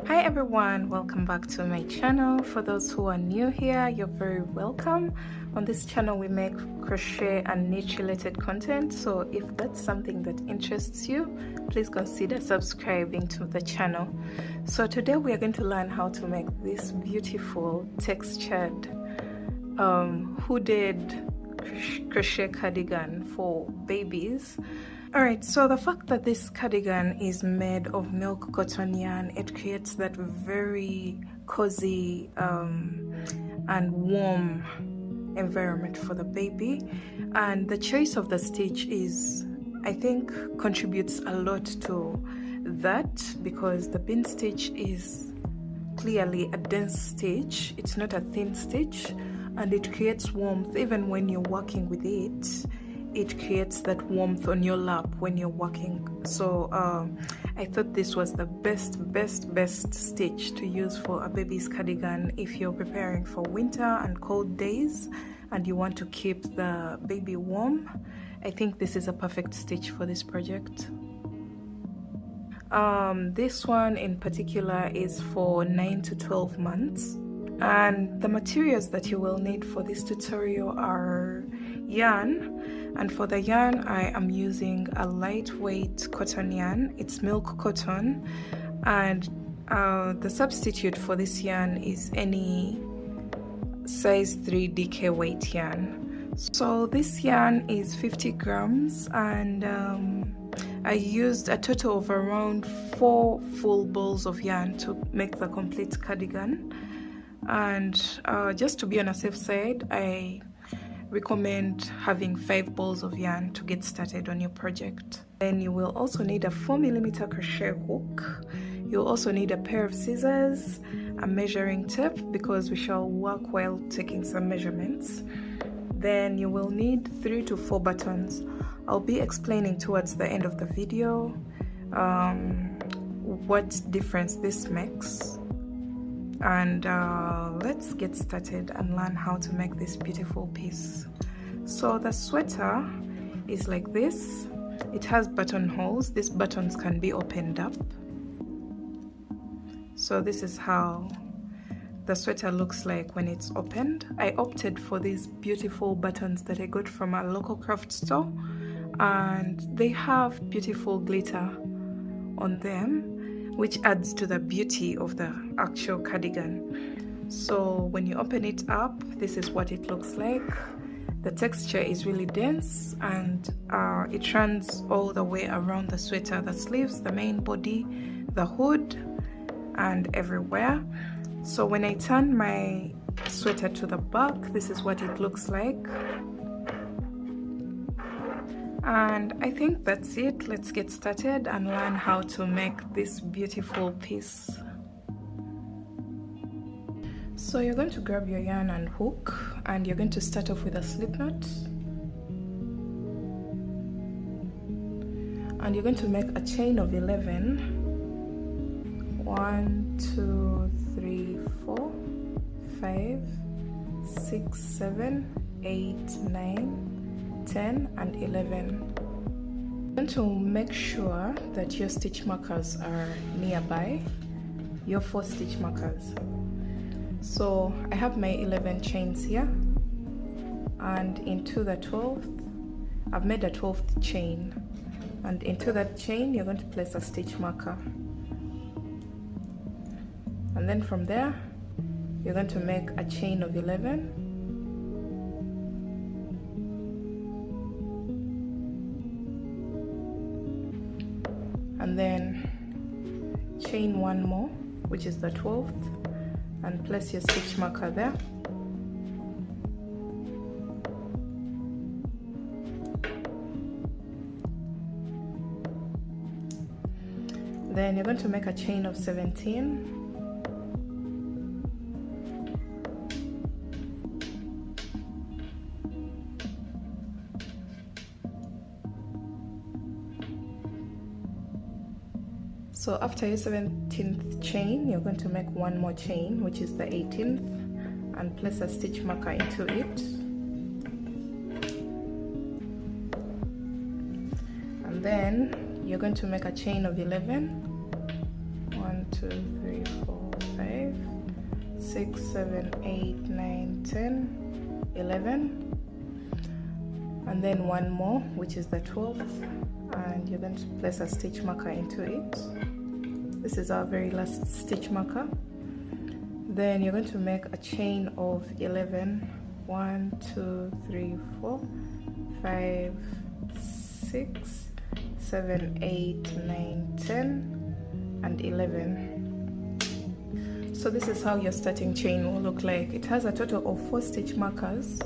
Hi everyone, welcome back to my channel. For those who are new here, you're very welcome. On this channel we make crochet and niche related content, so if that's something that interests you, please consider subscribing to the channel. So today we are going to learn how to make this beautiful textured hooded crochet cardigan for babies. Alright, so the fact that this cardigan is made of milk cotton yarn, it creates that very cozy and warm environment for the baby. And the choice of the stitch is, I think, contributes a lot to that, because the bean stitch is clearly a dense stitch. It's not a thin stitch, and it creates warmth even when you're working with it. It creates that warmth on your lap when you're working. So I thought this was the best stitch to use for a baby's cardigan if you're preparing for winter and cold days and you want to keep the baby warm. I think this is a perfect stitch for this project. This one in particular is for 9 to 12 months, and the materials that you will need for this tutorial are yarn. And for the yarn, I am using a lightweight cotton yarn. It's milk cotton, and the substitute for this yarn is any size 3 DK weight yarn. So this yarn is 50 grams, and I used a total of around 4 full balls of yarn to make the complete cardigan. And just to be on a safe side, I recommend having 5 balls of yarn to get started on your project. Then you will also need a 4mm crochet hook. You'll also need a pair of scissors, a measuring tape, because we shall work while taking some measurements. Then you will need 3 to 4 buttons. I'll be explaining towards the end of the video what difference this makes. And let's get started and learn how to make this beautiful piece. So the sweater is like this. It has buttonholes. These buttons can be opened up. So this is how the sweater looks like when it's opened. I opted for these beautiful buttons that I got from a local craft store, and they have beautiful glitter on them, which adds to the beauty of the actual cardigan. So when you open it up, this is what it looks like. The texture is really dense, and it runs all the way around the sweater, the sleeves, the main body, the hood, and everywhere. So when I turn my sweater to the back, this is what it looks like. And I think that's it. Let's get started and learn how to make this beautiful piece. So you're going to grab your yarn and hook, and you're going to start off with a slip knot. And you're going to make a chain of 11. 1, 2, 3, 4, 5, 6, 7, 8, 9, 10 and 11. You're going to make sure that your stitch markers are nearby, your 4 stitch markers. So I have my 11 chains here, and into the 12th, I've made a 12th chain, and into that chain you're going to place a stitch marker. And then from there, you're going to make a chain of 11. And then chain 1 more, which is the 12th, and place your stitch marker there. Then you're going to make a chain of 17. So after your 17th chain, you're going to make 1 more chain, which is the 18th, and place a stitch marker into it. And then you're going to make a chain of 11. 1, 2, 2, 3, 4, 5, 6, 7, 8, 9, 10, 11, and then one more, which is the 12th, and you're going to place a stitch marker into it. This is our very last stitch marker. Then you're going to make a chain of 11. 1, 2, 3, 4, 5, 6, 7, 8, 9, 10, and 11. So this is how your starting chain will look like. It has a total of 4 stitch markers,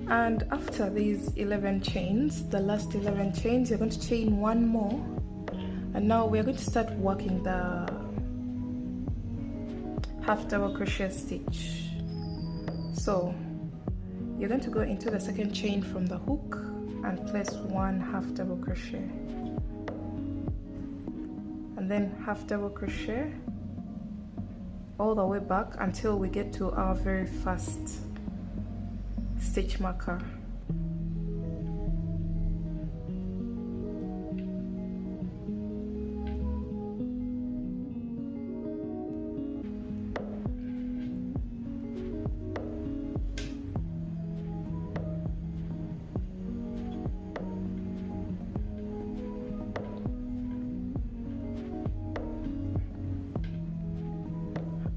and after these 11 chains, the last 11 chains, you're going to chain one more, and now we're going to start working the half double crochet stitch. So you're going to go into the second chain from the hook and place one half double crochet, and then half double crochet all the way back until we get to our very first stitch marker.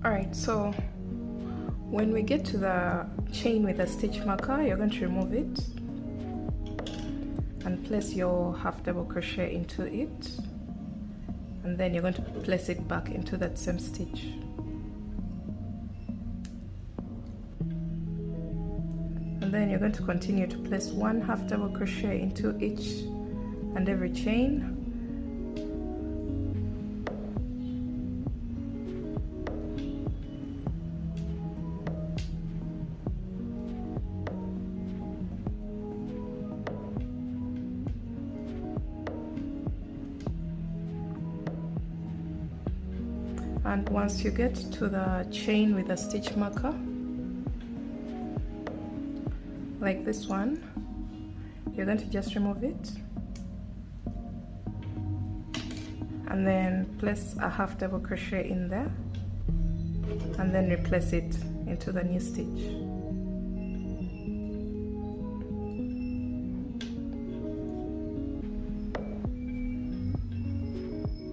Alright, so when we get to the chain with a stitch marker, you're going to remove it and place your half double crochet into it, and then you're going to place it back into that same stitch. And then you're going to continue to place one half double crochet into each and every chain. And once you get to the chain with a stitch marker, like this one, you're going to just remove it and then place a half double crochet in there and then replace it into the new stitch.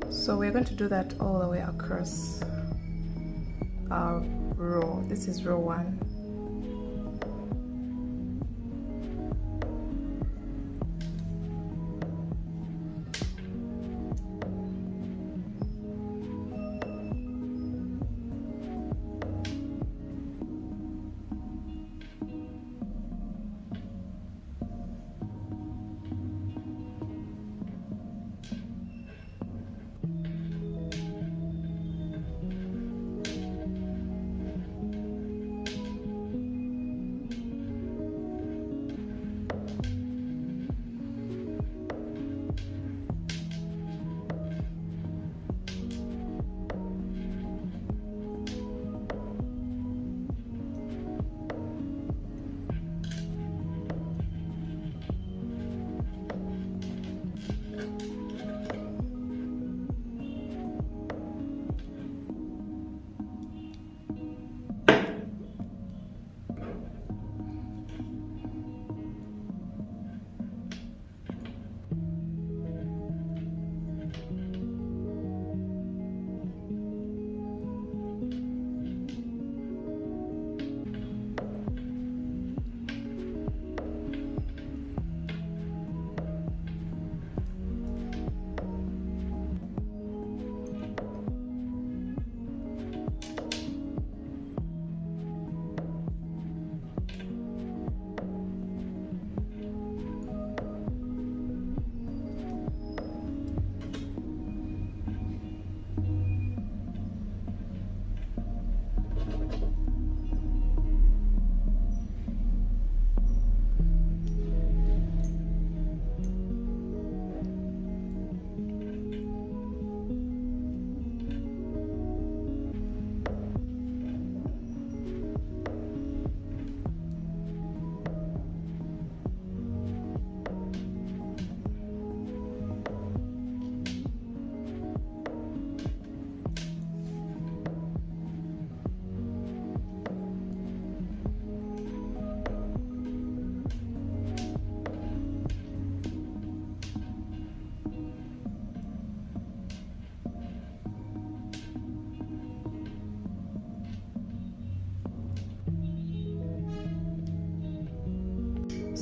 So we're going to do that all the way across our row. This is row 1.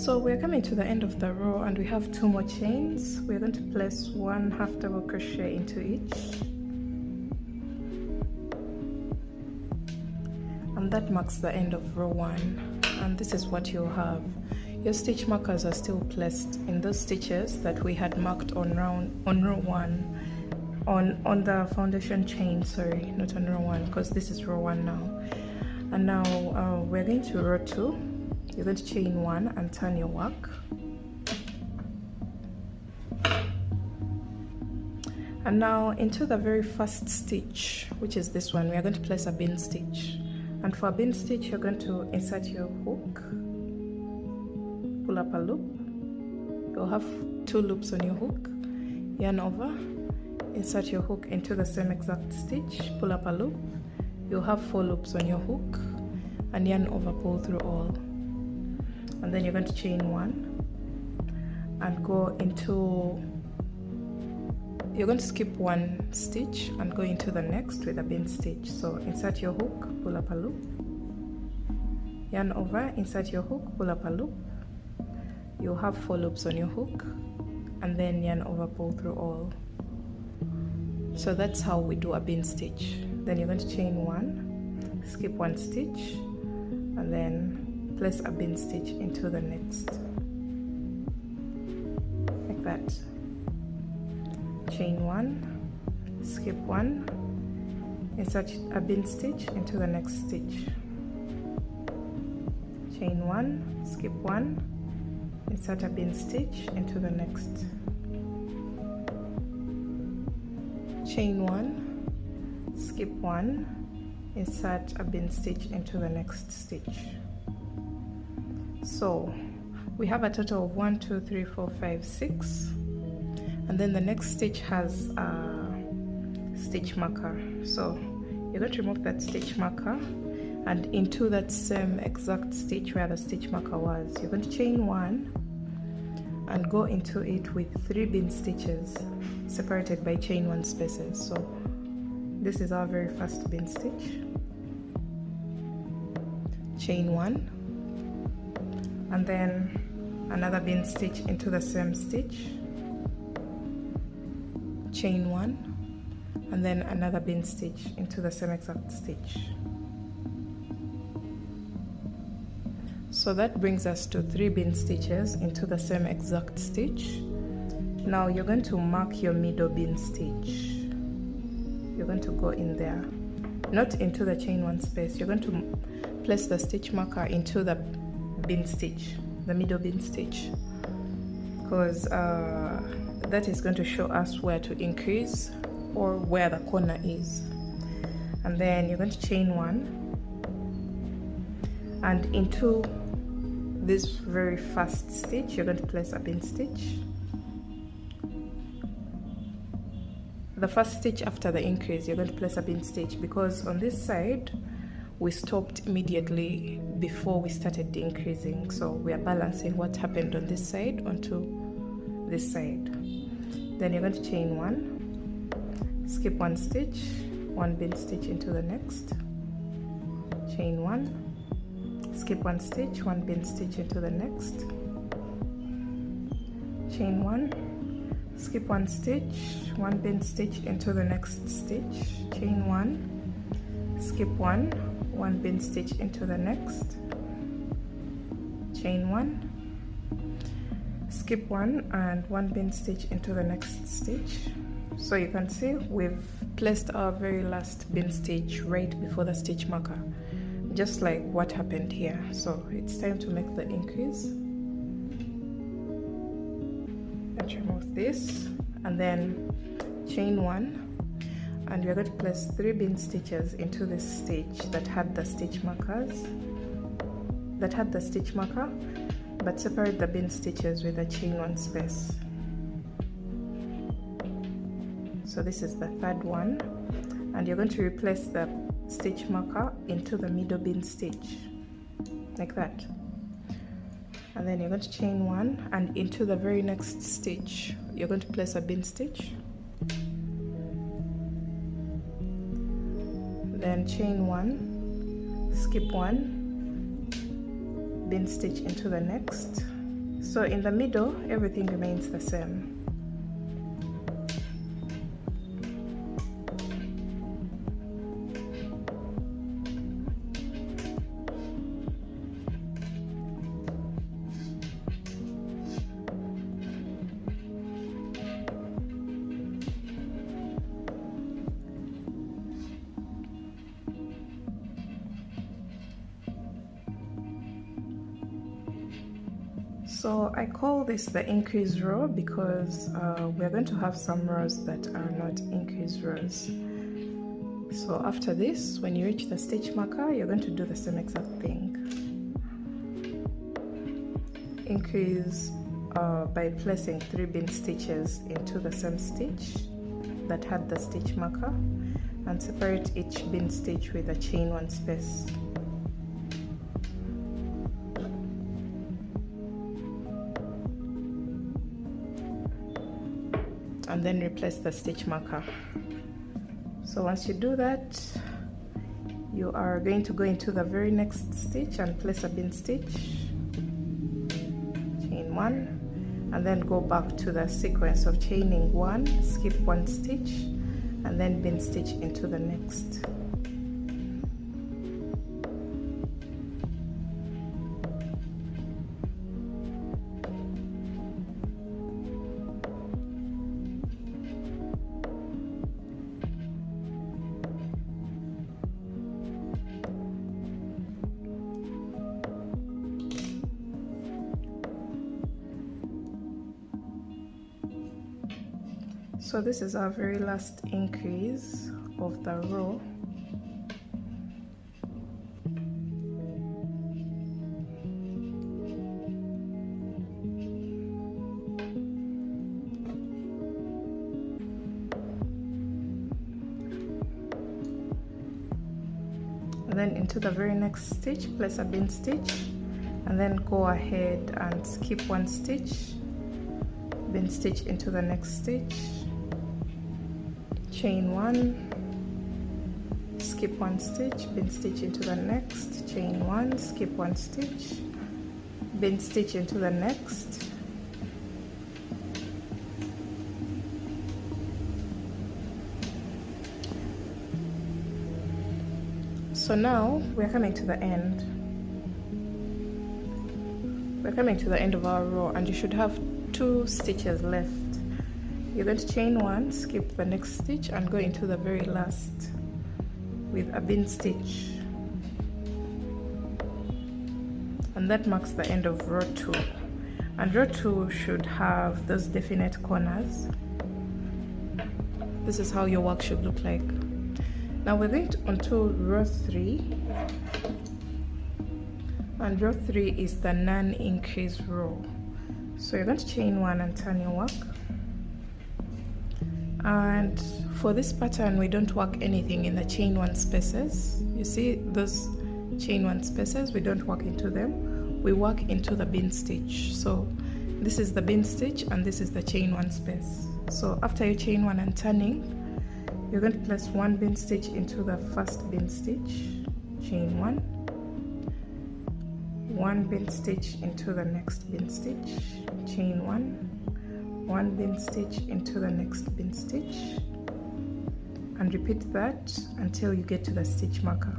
So we're coming to the end of the row and we have 2 more chains. We're going to place 1 half double crochet into each, and that marks the end of row 1. And this is what you'll have. Your stitch markers are still placed in those stitches that we had marked on row 1, on the foundation chain, sorry, not on row 1, because this is row 1 now. And now we're going to row 2. You're going to chain 1 and turn your work. And now into the very first stitch, which is this one, we are going to place a bean stitch. And for a bean stitch, you're going to insert your hook, pull up a loop. You'll have 2 loops on your hook, yarn over, insert your hook into the same exact stitch, pull up a loop. You'll have 4 loops on your hook, and yarn over, pull through all. And then you're going to chain 1 and go into, you're going to skip 1 stitch and go into the next with a bean stitch. So insert your hook, pull up a loop, yarn over, insert your hook, pull up a loop. You'll have 4 loops on your hook, and then yarn over, pull through all. So that's how we do a bean stitch. Then you're going to chain 1, skip 1 stitch, and then place a bean stitch into the next, like that. Chain 1, skip 1, insert a bean stitch into the next stitch. Chain 1, skip 1, insert a bean stitch into the next. Chain 1, skip 1, insert a bean stitch into the next stitch. So we have a total of 1, 2, 3, 4, 5, 6, and then the next stitch has a stitch marker. So you're going to remove that stitch marker, and into that same exact stitch where the stitch marker was, you're going to chain 1 and go into it with 3 bean stitches separated by chain 1 spaces. So this is our very first bean stitch. Chain 1, and then another bean stitch into the same stitch, chain 1, and then another bean stitch into the same exact stitch. So that brings us to 3 bean stitches into the same exact stitch. Now you're going to mark your middle bean stitch. You're going to go in there, not into the chain 1 space. You're going to place the stitch marker into the bean stitch, the middle bean stitch, because that is going to show us where to increase or where the corner is. And then you're going to chain 1, and into this very first stitch you're going to place a bean stitch. The first stitch after the increase, you're going to place a bean stitch, because on this side we stopped immediately before we started increasing, so we are balancing what happened on this side onto this side. Then you're going to chain 1, skip 1 stitch, 1 bean stitch into the next, chain 1, skip 1 stitch, 1 bean stitch into the next, chain 1, skip 1 stitch, 1 bean stitch into the next stitch, chain 1, skip 1, 1 bean stitch into the next, chain 1, skip 1 and 1 bean stitch into the next stitch. So you can see we've placed our very last bean stitch right before the stitch marker, just like what happened here. So it's time to make the increase. Let's remove this and then chain 1. And we're going to place 3 bean stitches into this stitch that had the stitch marker, but separate the bean stitches with a chain 1 space. So this is the 3rd one, and you're going to replace the stitch marker into the middle bean stitch, like that. And then you're going to chain 1, and into the very next stitch you're going to place a bean stitch. Then chain 1, skip 1, bean stitch into the next, So in the middle, everything remains the same. So I call this the increase row because we're going to have some rows that are not increase rows. So after this, when you reach the stitch marker, you're going to do the same exact thing. Increase by placing 3 bean stitches into the same stitch that had the stitch marker, and separate each bean stitch with a chain 1 space. And then replace the stitch marker. So once you do that, you are going to go into the very next stitch and place a bean stitch, chain 1, and then go back to the sequence of chaining 1, skip 1 stitch, and then bean stitch into the next. So this is our very last increase of the row. And then into the very next stitch, place a bean stitch, and then go ahead and skip 1 stitch, bean stitch into the next stitch, chain 1, skip 1 stitch, bean stitch into the next, chain 1, skip 1 stitch, bean stitch into the next, so now we're coming to the end. We're coming to the end of our row, and you should have 2 stitches left. You're going to chain 1, skip the next stitch, and go into the very last with a bean stitch, and that marks the end of row 2. And row 2 should have those definite corners. This is how your work should look like. Now we're going onto row 3, and row 3 is the non-increase row. So you're going to chain 1 and turn your work. And for this pattern, we don't work anything in the chain 1 spaces. You see those chain 1 spaces, we don't work into them, we work into the bean stitch. So this is the bean stitch and this is the chain 1 space. So after you chain 1 and turning, you're going to place 1 bean stitch into the first bean stitch, chain 1, 1 bean stitch into the next bean stitch, chain 1, 1 bean stitch into the next bean stitch, and repeat that until you get to the stitch marker.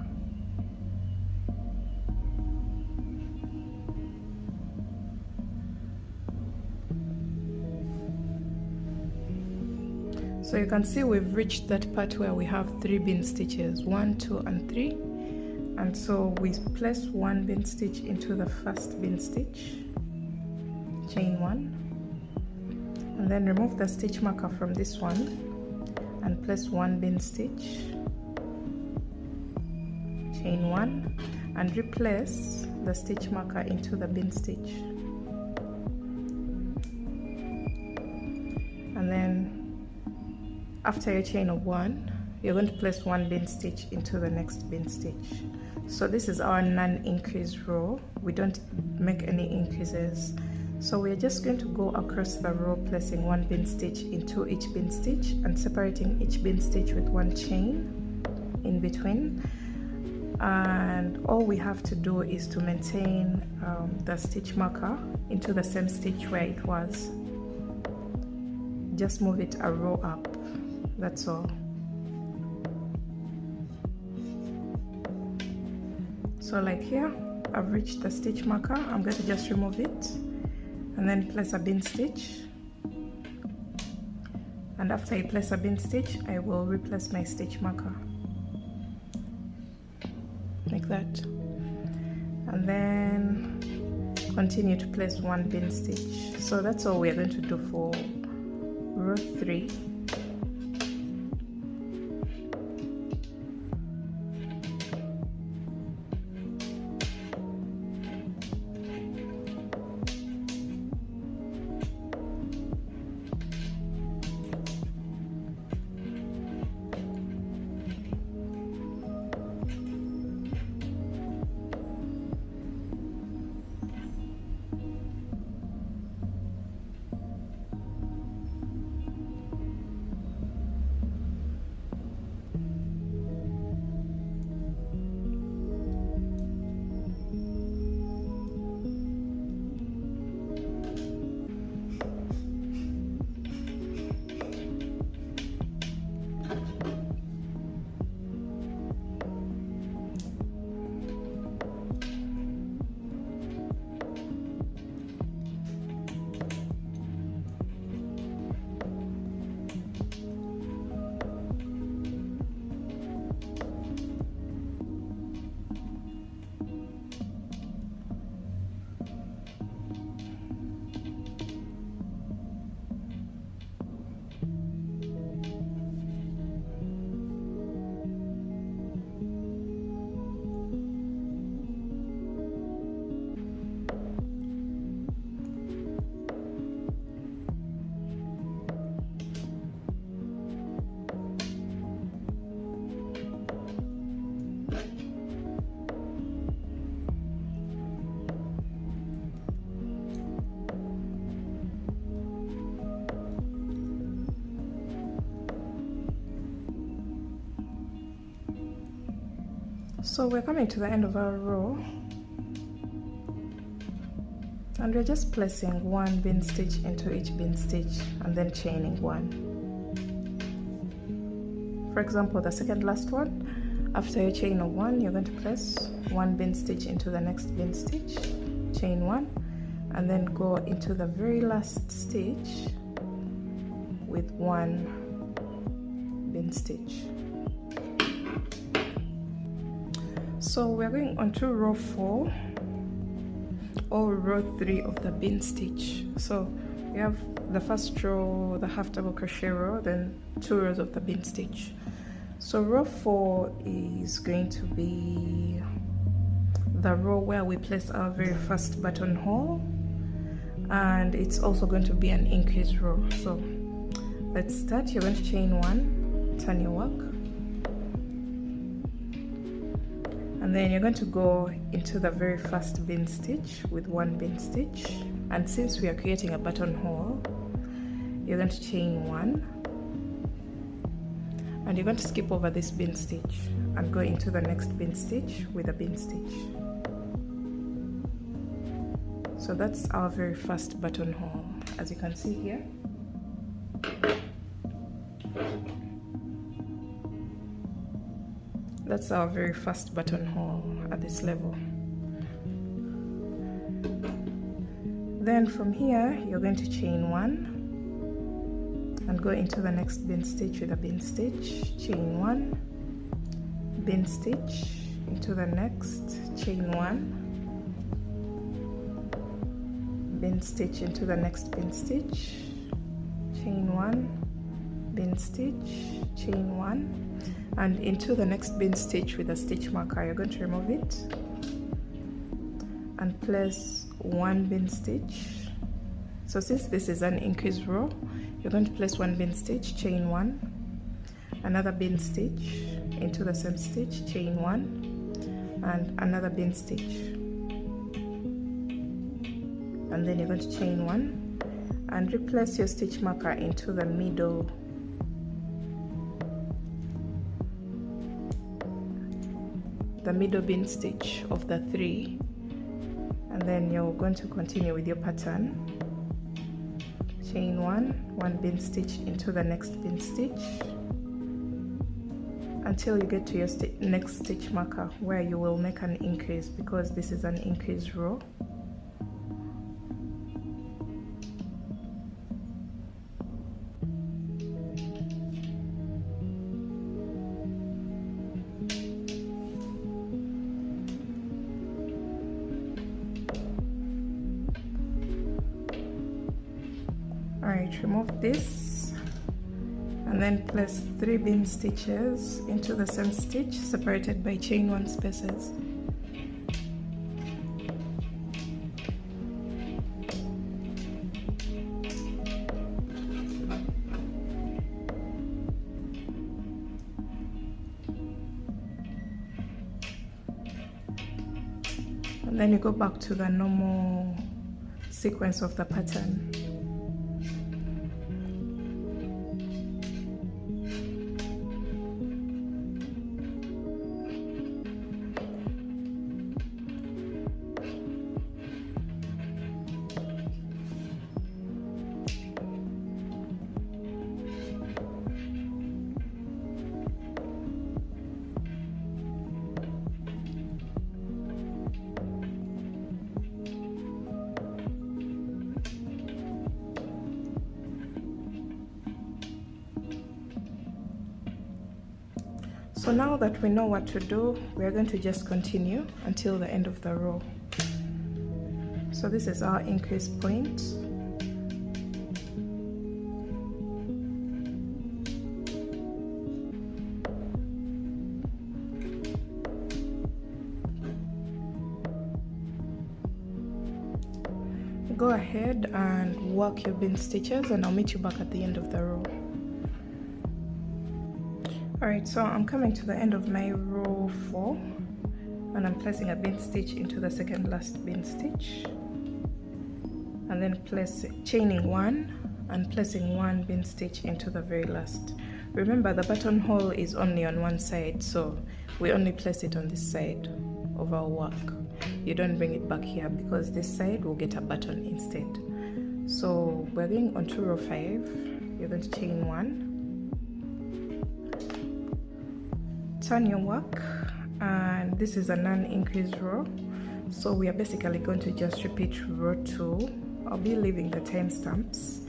So you can see we've reached that part where we have 3 bean stitches, 1, 2, and 3. And so we place 1 bean stitch into the first bean stitch, chain 1, and then remove the stitch marker from this one and place 1 bean stitch, chain 1, and replace the stitch marker into the bean stitch. And then after your chain of 1, you're going to place 1 bean stitch into the next bean stitch. So this is our non-increase row. We don't make any increases. So we're just going to go across the row, placing 1 bean stitch into each bean stitch and separating each bean stitch with 1 chain in between. and all we have to do is to maintain the stitch marker into the same stitch where it was. Just move it a row up, that's all. So like here, I've reached the stitch marker. I'm going to just remove it and then place a bean stitch, and after I place a bean stitch, I will replace my stitch marker like that, and then continue to place one bean stitch. So that's all we're going to do for row 3. So we're coming to the end of our row, and we're just placing one bean stitch into each bean stitch and then chaining one. For example, the second last one, after you chain a 1, you're going to place one bean stitch into the next bean stitch, chain 1, and then go into the very last stitch with one bean stitch. So we're going on to row 4 or row 3 of the bean stitch. So we have the first row, the half double crochet row, then 2 rows of the bean stitch. So row 4 is going to be the row where we place our very first buttonhole, and it's also going to be an increase row. So let's start. You're going to chain 1, turn your work, and then you're going to go into the very first bean stitch with one bean stitch, and since we are creating a buttonhole, you're going to chain 1, and you're going to skip over this bean stitch and go into the next bean stitch with a bean stitch. So that's our very first buttonhole, as you can see here. That's our very first buttonhole at this level. Then from here, you're going to chain 1 and go into the next bean stitch with a bean stitch, chain 1, bean stitch into the next, chain 1, bean stitch into the next bean stitch, chain 1, bean stitch, chain 1, and into the next bean stitch with a stitch marker. You're going to remove it and place one bean stitch. So since this is an increase row, you're going to place one bean stitch, chain 1, another bean stitch into the same stitch, chain 1, and another bean stitch, and then you're going to chain 1 and replace your stitch marker into the middle the middle bean stitch of the 3, and then you're going to continue with your pattern. Chain 1 bean stitch into the next bean stitch until you get to your next stitch marker, where you will make an increase, because this is an increase row. Alright, remove this and then place 3 bean stitches into the same stitch, separated by chain 1 spaces. And then you go back to the normal sequence of the pattern. So now that we know what to do, we're going to just continue until the end of the row. So this is our increase point. Go ahead and work your bean stitches, and I'll meet you back at the end of the row. Alright, so I'm coming to the end of my row 4, and I'm placing a bean stitch into the second last bean stitch, and then chaining 1 and placing 1 bean stitch into the very last. Remember, the buttonhole is only on one side, so we only place it on this side of our work. You don't bring it back here, because this side will get a button instead. So we're going on to row 5. You're going to chain 1, turn your work, and this is a non-increase row, so we are basically going to just repeat row 2. I'll be leaving the timestamps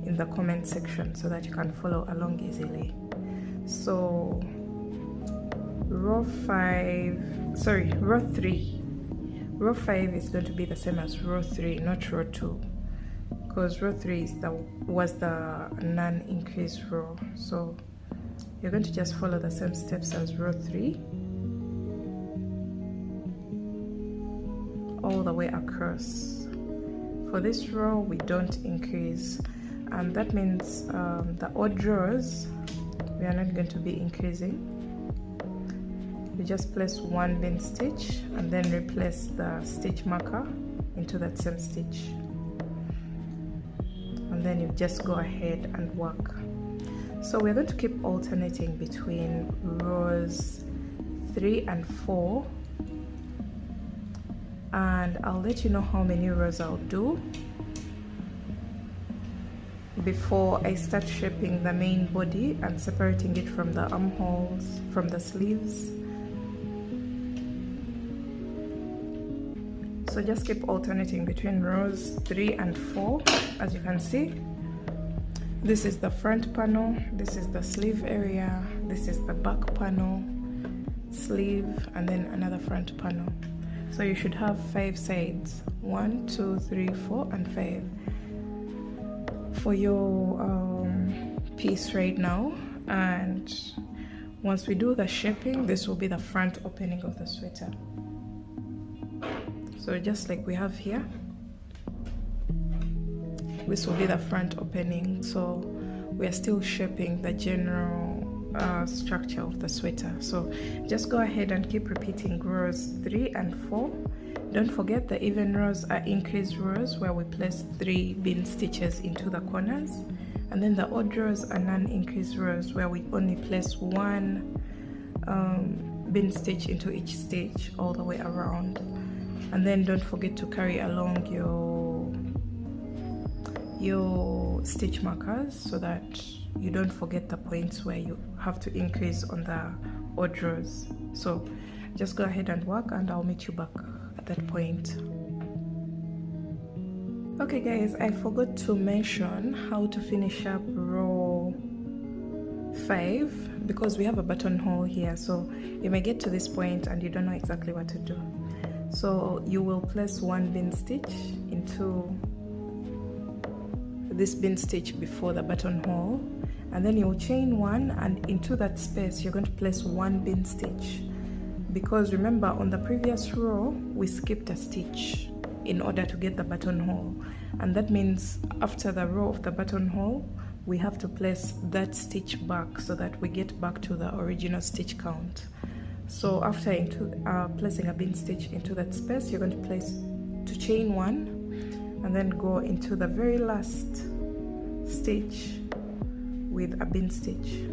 in the comment section so that you can follow along easily. So row 3, row 5 is going to be the same as row 3, not row 2, because row 3 was the non-increase row. So you're going to just follow the same steps as row 3 all the way across. For this row, we don't increase, and that means the odd rows we are not going to be increasing. You just place 1 bean stitch and then replace the stitch marker into that same stitch, and then you just go ahead and work. So we're going to keep alternating between rows 3 and 4, and I'll let you know how many rows I'll do before I start shaping the main body and separating it from the armholes, from the sleeves. So just keep alternating between rows 3 and 4. As you can see, this is the front panel, this is the sleeve area, this is the back panel, sleeve, and then another front panel. So you should have 5 sides, 1, 2, 3, 4, and 5 for your piece right now. And once we do the shaping, this will be the front opening of the sweater. So just like we have here, this will be the front opening. So we are still shaping the general structure of the sweater. So just go ahead and keep repeating rows 3 and 4. Don't forget the even rows are increased rows, where we place 3 bean stitches into the corners, and then the odd rows are non-increased rows, where we only place 1 bean stitch into each stitch all the way around, and then don't forget to carry along your stitch markers so that you don't forget the points where you have to increase on the odd rows. So just go ahead and work, and I'll meet you back at that point. Okay guys, I forgot to mention how to finish up row 5, because we have a buttonhole here, so you may get to this point and you don't know exactly what to do. So you will place one bean stitch into this bean stitch before the buttonhole, and then you'll chain one, and into that space you're going to place one bean stitch, because remember on the previous row we skipped a stitch in order to get the buttonhole, and that means after the row of the buttonhole we have to place that stitch back so that we get back to the original stitch count. So after placing a bean stitch into that space, you're going to chain one and then go into the very last stitch with a bean stitch,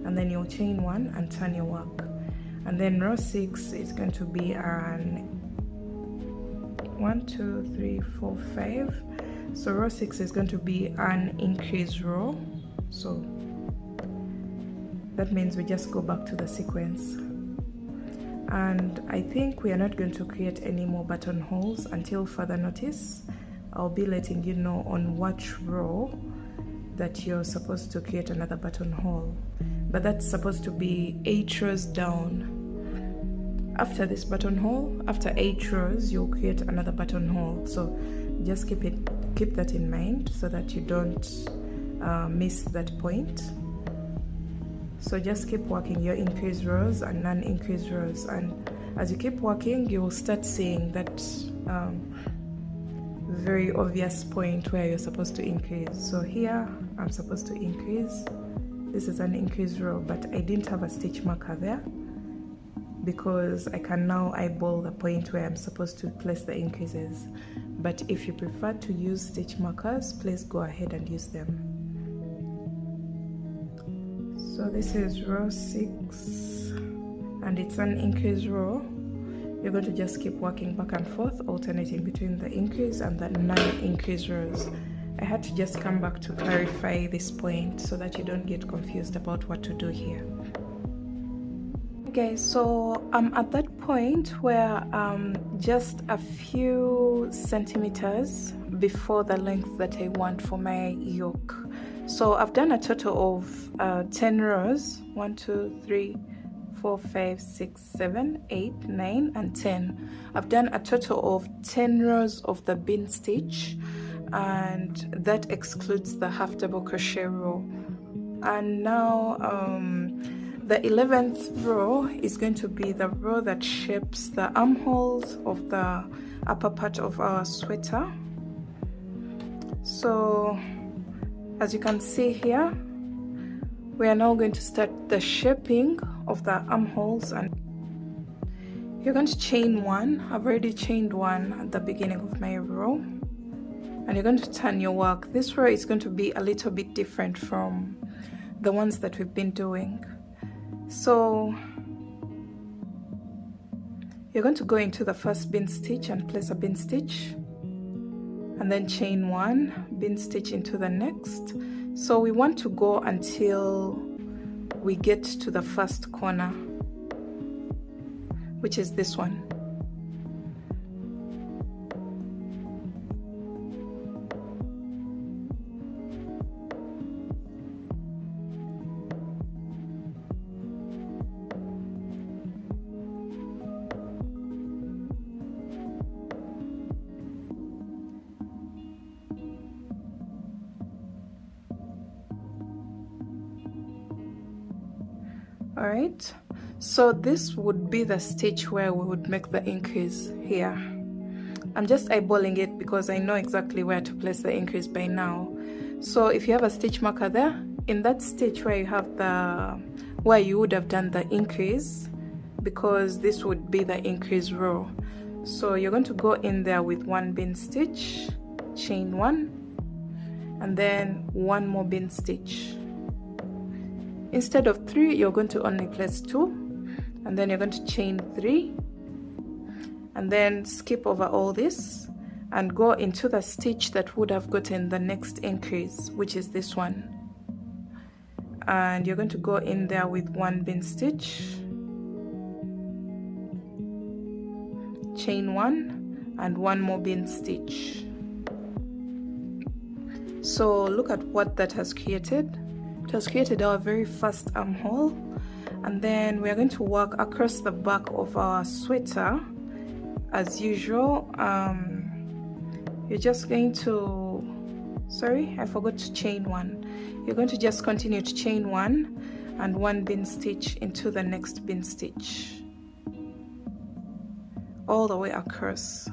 and then you'll chain one and turn your work, and then row 6 is going to be an 1 2 3 4 5. So row 6 is going to be an increase row, so that means we just go back to the sequence. And I think we are not going to create any more buttonholes until further notice. I'll be letting you know on what row that you're supposed to create another buttonhole, but that's supposed to be 8 rows down. After this buttonhole, after 8 rows, you'll create another buttonhole. So just keep that in mind so that you don't miss that point. So just keep working your increase rows and non-increase rows, and as you keep working you will start seeing that very obvious point where you're supposed to increase. So here I'm supposed to increase. This is an increase row, but I didn't have a stitch marker there because I can now eyeball the point where I'm supposed to place the increases. But if you prefer to use stitch markers, please go ahead and use them. So this is row 6 and it's an increase row. You're going to just keep working back and forth, alternating between the increase and the non-increase rows. I had to just come back to clarify this point so that you don't get confused about what to do here. Okay, so I'm at that point where just a few centimeters before the length that I want for my yoke. So I've done a total of 10 rows. 1 2 3 4 5 6 7 8 9 and 10. I've done a total of 10 rows of the bean stitch, and that excludes the half double crochet row. And now the 11th row is going to be the row that shapes the armholes of the upper part of our sweater. So as you can see here, we are now going to start the shaping of the armholes, and you're going to chain one. I've already chained one at the beginning of my row, and you're going to turn your work. This row is going to be a little bit different from the ones that we've been doing. So you're going to go into the first bean stitch and place a bean stitch, and then chain one, bean stitch into the next. So we want to go until we get to the first corner, which is this one. Alright, so this would be the stitch where we would make the increase here. I'm just eyeballing it because I know exactly where to place the increase by now. So if you have a stitch marker there, in that stitch where you have where you would have done the increase, because this would be the increase row. So you're going to go in there with one bean stitch, chain one, and then one more bean stitch. Instead of 3, you're going to only place 2, and then you're going to chain 3 and then skip over all this and go into the stitch that would have gotten the next increase, which is this one, and you're going to go in there with 1 bean stitch, chain 1 and 1 more bean stitch. So look at what that has created. It has created our very first armhole, and then we're going to work across the back of our sweater as usual. You're just going to, sorry, I forgot to chain 1. You're going to just continue to chain 1 and 1 bean stitch into the next bean stitch all the way across.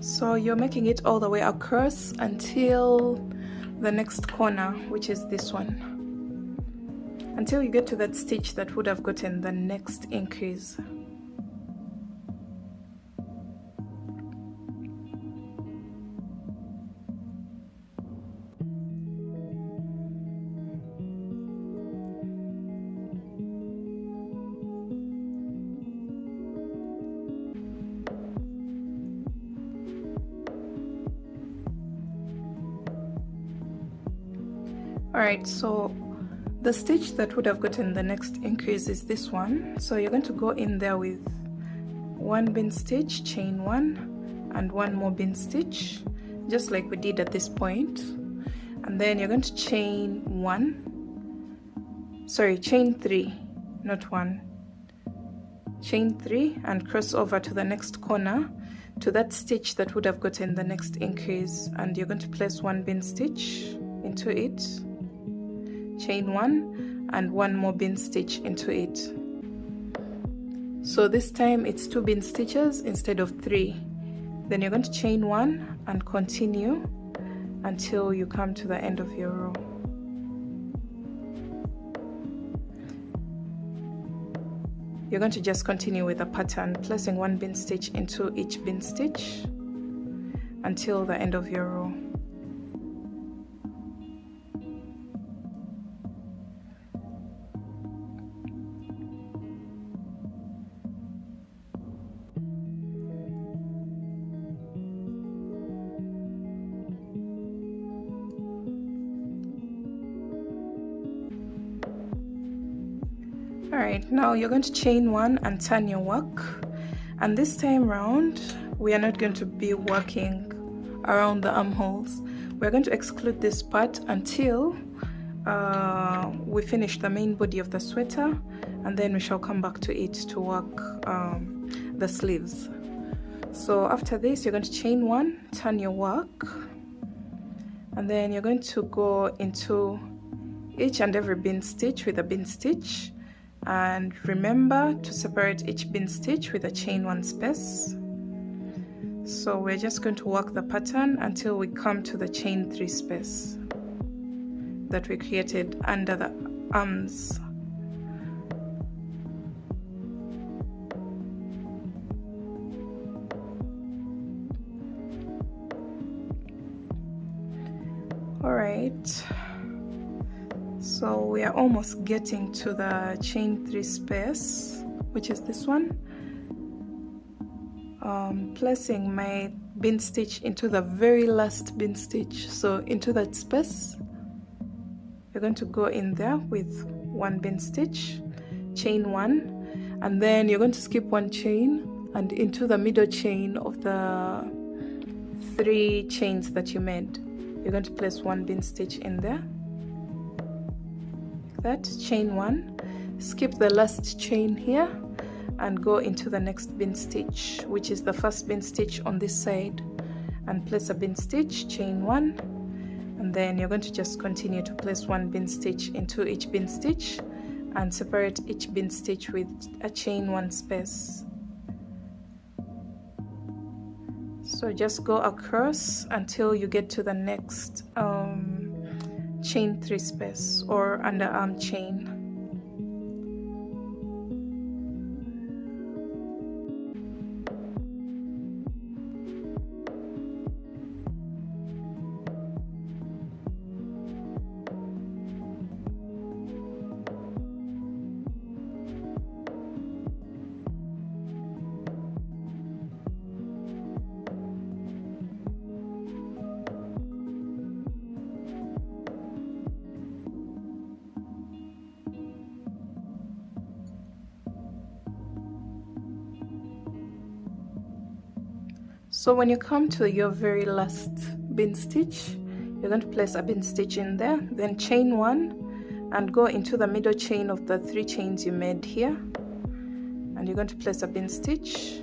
So you're making it all the way across until the next corner, which is this one, until you get to that stitch that would have gotten the next increase. Alright, so the stitch that would have gotten the next increase is this one. So you're going to go in there with 1 bean stitch, chain 1 and 1 more bean stitch, just like we did at this point. And then you're going to chain 3, not 1. Chain 3 and cross over to the next corner to that stitch that would have gotten the next increase, and you're going to place 1 bean stitch into it, chain 1 and 1 more bean stitch into it. So this time it's 2 bean stitches instead of 3. Then you're going to chain 1 and continue until you come to the end of your row. You're going to just continue with the pattern, placing 1 bean stitch into each bean stitch until the end of your row. Alright, now you're going to chain 1 and turn your work, and this time round we are not going to be working around the armholes. We're going to exclude this part until we finish the main body of the sweater, and then we shall come back to it to work the sleeves. So after this you're going to chain 1, turn your work, and then you're going to go into each and every bean stitch with a bean stitch. And remember to separate each bean stitch with a chain 1 space. So we're just going to work the pattern until we come to the chain 3 space that we created under the arms. All right. So we are almost getting to the chain 3 space, which is this one. Placing my bean stitch into the very last bean stitch, so into that space you're going to go in there with 1 bean stitch, chain 1, and then you're going to skip 1 chain and into the middle chain of the 3 chains that you made. You're going to place 1 bean stitch in there, that, chain 1, skip the last chain here and go into the next bean stitch, which is the first bean stitch on this side, and place a bean stitch, chain 1, and then you're going to just continue to place 1 bean stitch into each bean stitch and separate each bean stitch with a chain 1 space. So just go across until you get to the next chain 3 space or underarm chain. So when you come to your very last bean stitch, you're going to place a bean stitch in there, then chain 1 and go into the middle chain of the 3 chains you made here, and you're going to place a bean stitch,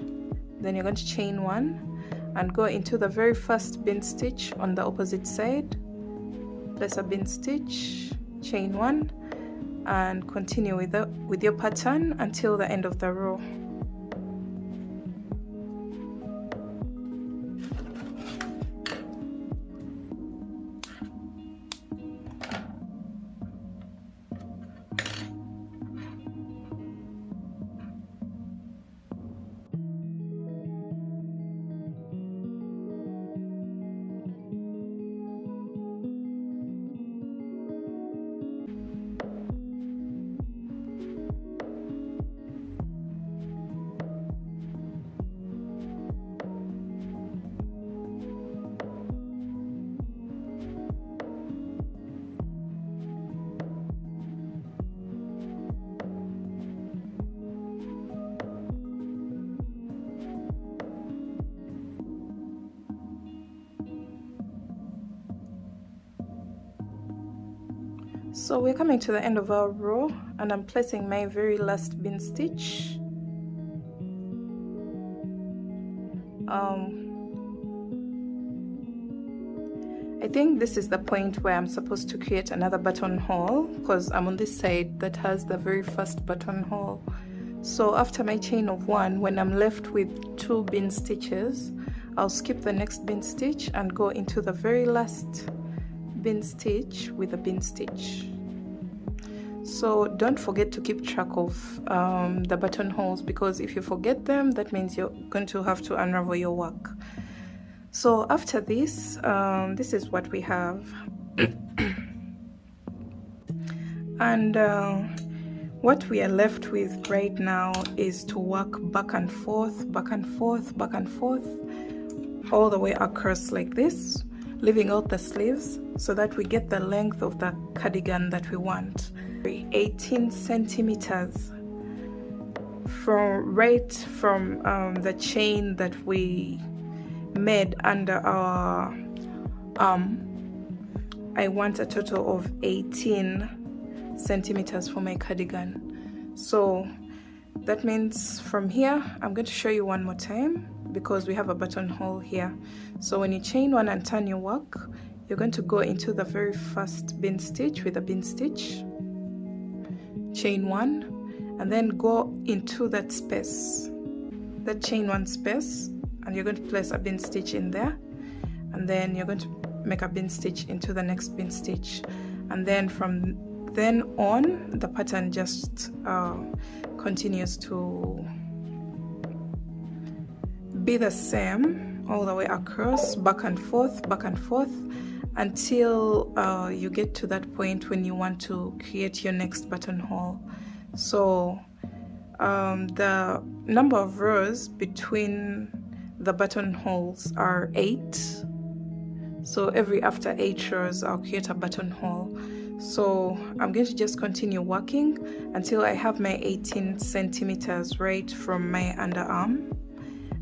then you're going to chain 1 and go into the very first bean stitch on the opposite side, place a bean stitch, chain 1 and continue with your pattern until the end of the row. So we're coming to the end of our row and I'm placing my very last bean stitch. I think this is the point where I'm supposed to create another buttonhole because I'm on this side that has the very first buttonhole. So after my chain of 1, when I'm left with 2 bean stitches, I'll skip the next bean stitch and go into the very last bean stitch with a bean stitch. So don't forget to keep track of the buttonholes, because if you forget them, that means you're going to have to unravel your work. So after this, this is what we have. And what we are left with right now is to work back and forth, back and forth, back and forth, all the way across like this, leaving out the sleeves so that we get the length of the cardigan that we want. 18 centimeters from the chain that we made under our arm. I want a total of 18 centimeters for my cardigan. So that means from here, I'm going to show you one more time because we have a buttonhole here. So when you chain 1 and turn your work, you're going to go into the very first bean stitch with a bean stitch, chain 1, and then go into that space, that chain 1 space, and you're going to place a bean stitch in there, and then you're going to make a bean stitch into the next bean stitch, and then from then on the pattern just continues to be the same all the way across, back and forth, until you get to that point when you want to create your next buttonhole. So the number of rows between the buttonholes are 8. So after 8 rows, I'll create a buttonhole. So I'm going to just continue working until I have my 18 centimeters right from my underarm,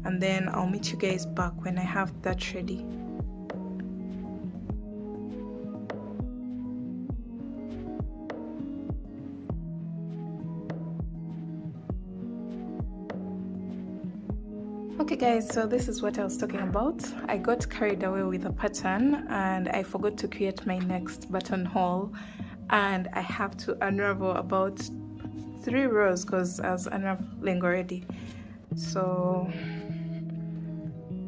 and then I'll meet you guys back when I have that ready. Okay guys, so this is what I was talking about. I got carried away with the pattern and I forgot to create my next buttonhole, and I have to unravel about 3 rows because I was unraveling already. So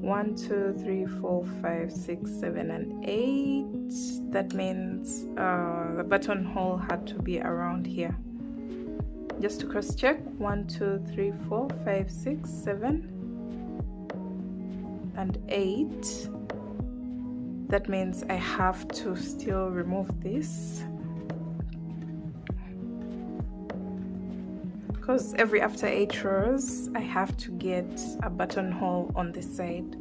1 2 3 4 5 6 7 and 8. That means the buttonhole had to be around here. Just to cross check, 1 2 3 4 5 6 7 and 8. That means I have to still remove this, because every after 8 rows I have to get a buttonhole on this side.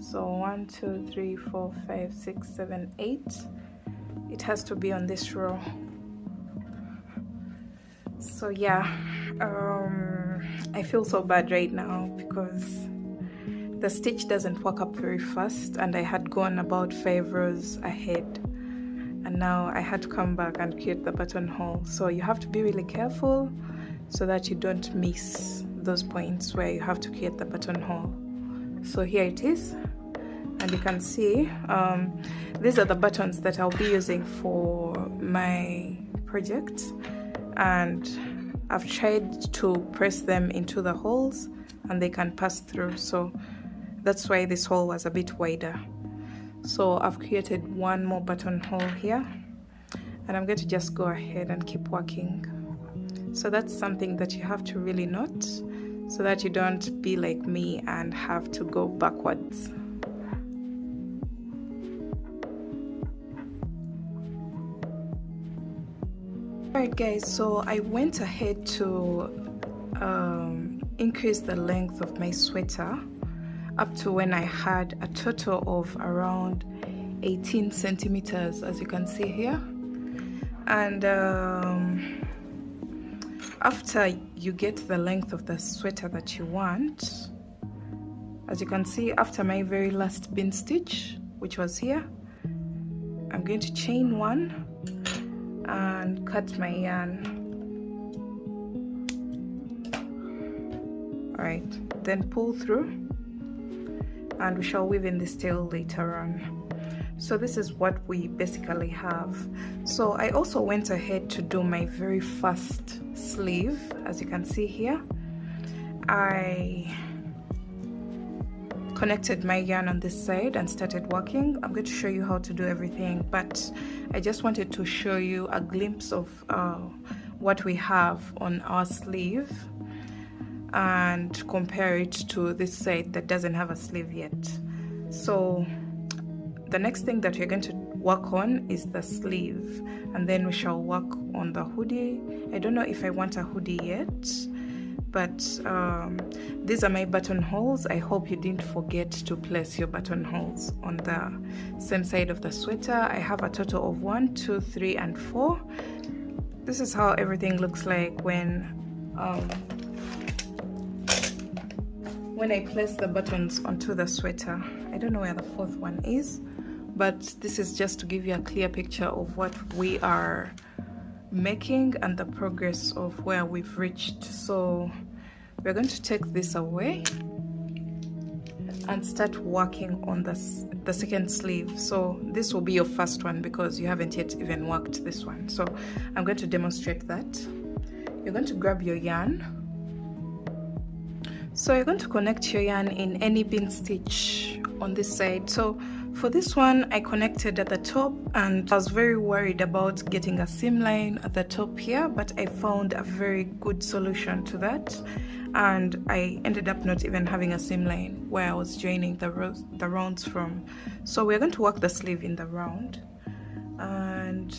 So 1 2 3 4 5 6 7 8, it has to be on this row. So yeah, I feel so bad right now because the stitch doesn't work up very fast, and I had gone about 5 rows ahead, and now I had to come back and create the buttonhole. So you have to be really careful so that you don't miss those points where you have to create the buttonhole. So here it is, and you can see these are the buttons that I'll be using for my project, and I've tried to press them into the holes and they can pass through, so that's why this hole was a bit wider. So I've created one more buttonhole here, and I'm going to just go ahead and keep working. So that's something that you have to really note, so that you don't be like me and have to go backwards. Alright guys, so I went ahead to increase the length of my sweater up to when I had a total of around 18 centimeters, as you can see here. And after you get the length of the sweater that you want, as you can see, after my very last bean stitch, which was here, I'm going to chain 1 and cut my yarn. Alright, then pull through, and we shall weave in this tail later on. So this is what we basically have. So I also went ahead to do my very first sleeve. As you can see here, I connected my yarn on this side and started working. I'm going to show you how to do everything, but I just wanted to show you a glimpse of what we have on our sleeve and compare it to this side that doesn't have a sleeve yet. So the next thing that we're going to work on is the sleeve, and then we shall work on the hoodie. I don't know if I want a hoodie yet, but these are my buttonholes. I hope you didn't forget to place your buttonholes on the same side of the sweater. I have a total of 1 2 3 and 4. This is how everything looks like when I place the buttons onto the sweater. I don't know where the 4th one is, but this is just to give you a clear picture of what we are making and the progress of where we've reached. So we're going to take this away and start working on the second sleeve. So this will be your first one because you haven't yet even worked this one. So I'm going to demonstrate that. You're going to grab your yarn. So you're going to connect your yarn in any bean stitch on this side. So for this one, I connected at the top, and I was very worried about getting a seam line at the top here, but I found a very good solution to that, and I ended up not even having a seam line where I was joining the rounds from. So we're going to work the sleeve in the round, and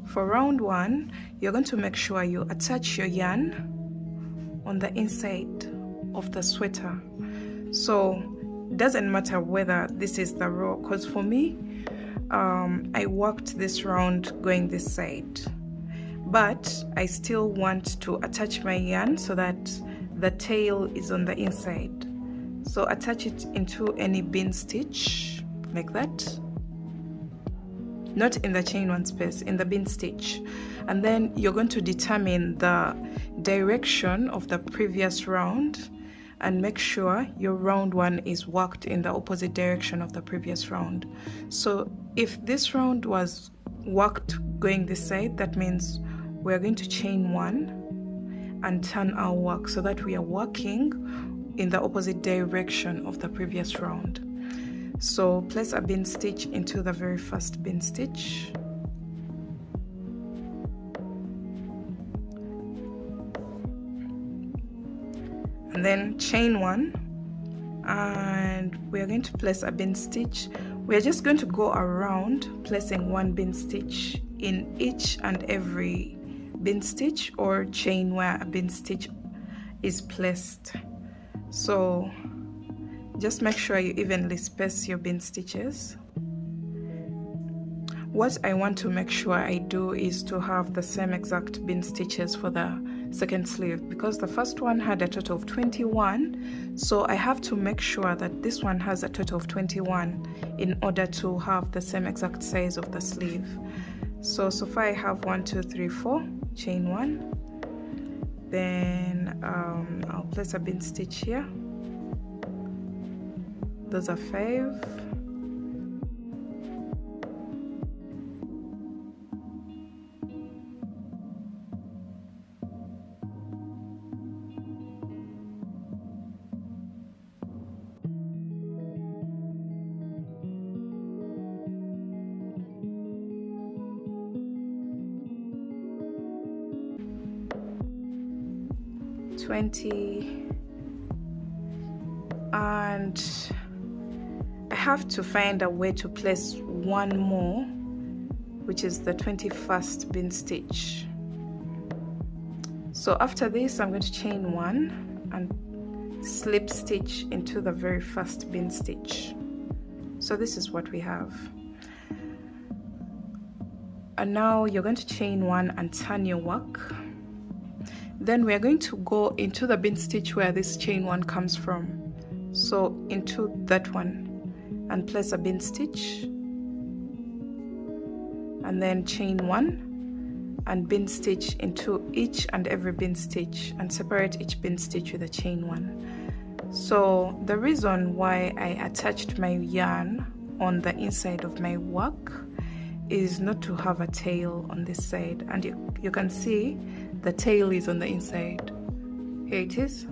for round 1, you're going to make sure you attach your yarn on the inside of the sweater. So it doesn't matter whether this is the row, because for me I worked this round going this side, but I still want to attach my yarn so that the tail is on the inside. So attach it into any bean stitch like that, not in the chain 1 space, in the bean stitch, and then you're going to determine the direction of the previous round and make sure your round 1 is worked in the opposite direction of the previous round. So if this round was worked going this side, that means we're going to chain 1 and turn our work so that we are working in the opposite direction of the previous round. So place a bean stitch into the very first bean stitch, and then chain one, and we're going to place a bean stitch. We're just going to go around placing one bean stitch in each and every bean stitch or chain where a bean stitch is placed. So just make sure you evenly space your bean stitches. What I want to make sure I do is to have the same exact bean stitches for the second sleeve, because the first one had a total of 21, so I have to make sure that this one has a total of 21 in order to have the same exact size of the sleeve. So far I have 1, 2, 3, 4, chain one, then I'll place a bean stitch here. Those are 5. And I have to find a way to place one more, which is the 21st bean stitch. So after this I'm going to chain one and slip stitch into the very first bean stitch. So this is what we have. And now you're going to chain one and turn your work. Then we are going to go into the bean stitch where this chain one comes from, so into that one, and place a bean stitch, and then chain one and bean stitch into each and every bean stitch, and separate each bean stitch with a chain one. So the reason why I attached my yarn on the inside of my work is not to have a tail on this side, and you can see the tail is on the inside. Here it is,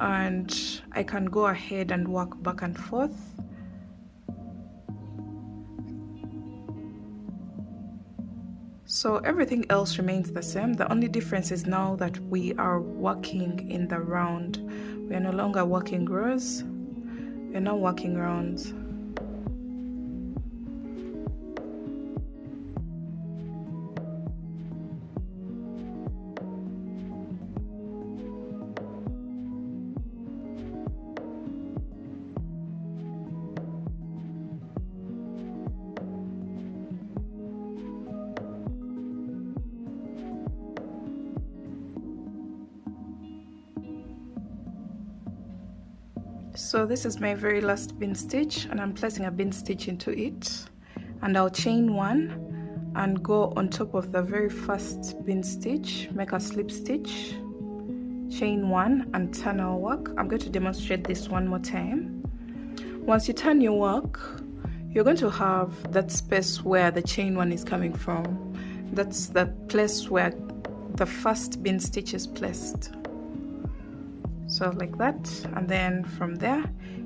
and I can go ahead and work back and forth. So everything else remains the same. The only difference is now that we are working in the round. We are no longer working rows, we are now working rounds. So this is my very last bean stitch, and I'm placing a bean stitch into it, and I'll chain one and go on top of the very first bean stitch, make a slip stitch, chain one and turn our work. I'm going to demonstrate this one more time. Once you turn your work, you're going to have that space where the chain one is coming from. That's the place where the first bean stitch is placed. So like that, and then from there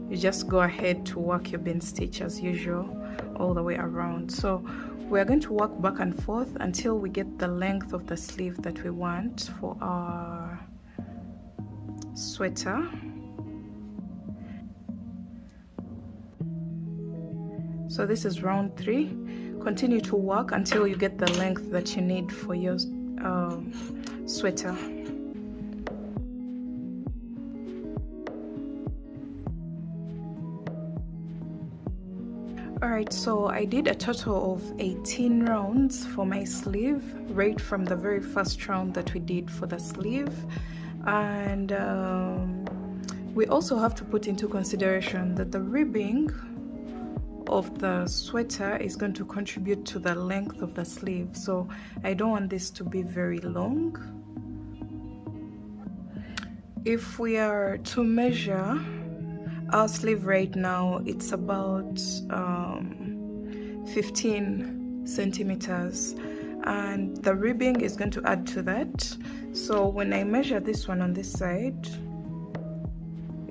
you just go ahead to work your bean stitch as usual all the way around. So we're going to work back and forth until we get the length of the sleeve that we want for our sweater. So this is round 3. Continue to work until you get the length that you need for your sweater. Alright, so I did a total of 18 rounds for my sleeve, right from the very first round that we did for the sleeve. And we also have to put into consideration that the ribbing of the sweater is going to contribute to the length of the sleeve, so I don't want this to be very long. If we are to measure our sleeve right now, it's about 15 centimeters, and the ribbing is going to add to that. So when I measure this one on this side,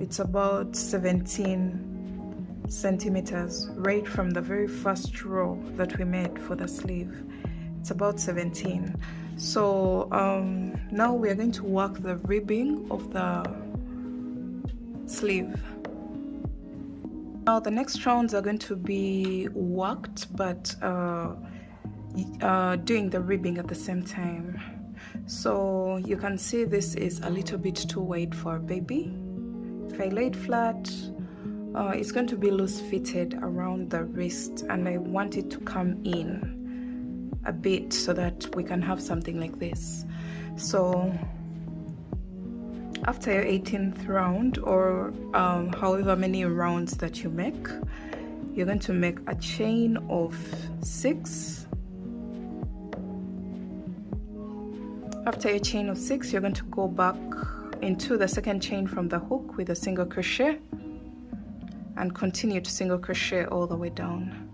It's about 17 centimeters right from the very first row that we made for the sleeve. It's about 17. So now we are going to work the ribbing of the sleeve. Now the next rounds are going to be worked, but doing the ribbing at the same time. So you can see this is a little bit too wide for a baby. If I lay it flat, it's going to be loose fitted around the wrist, and I want it to come in a bit so that we can have something like this. So after your 18th round, or however many rounds that you make, you're going to make a chain of 6. After your chain of 6, you're going to go back into the second chain from the hook with a single crochet and continue to single crochet all the way down.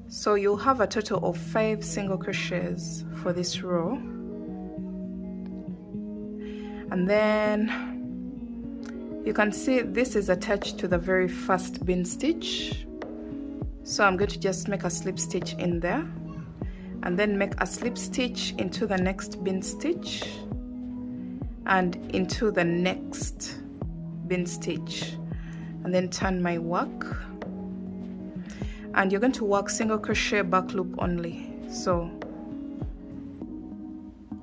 So you'll have a total of 5 single crochets for this row, and then you can see this is attached to the very first bean stitch. So I'm going to just make a slip stitch in there, and then make a slip stitch into the next bean stitch and into the next bean stitch, and then turn my work. And you're going to work single crochet back loop only. So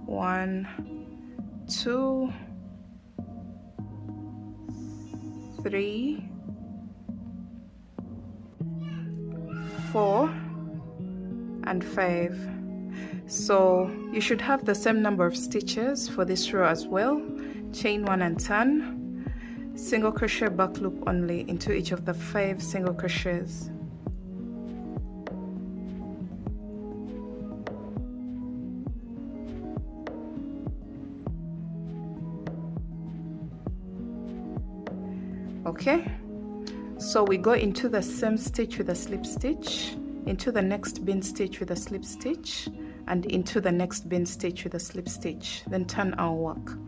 1, 2, 3, 4, and 5. So you should have the same number of stitches for this row as well. Chain 1 and turn, single crochet back loop only into each of the 5 single crochets. Okay, so we go into the same stitch with a slip stitch, into the next bean stitch with a slip stitch, and into the next bean stitch with a slip stitch, then turn our work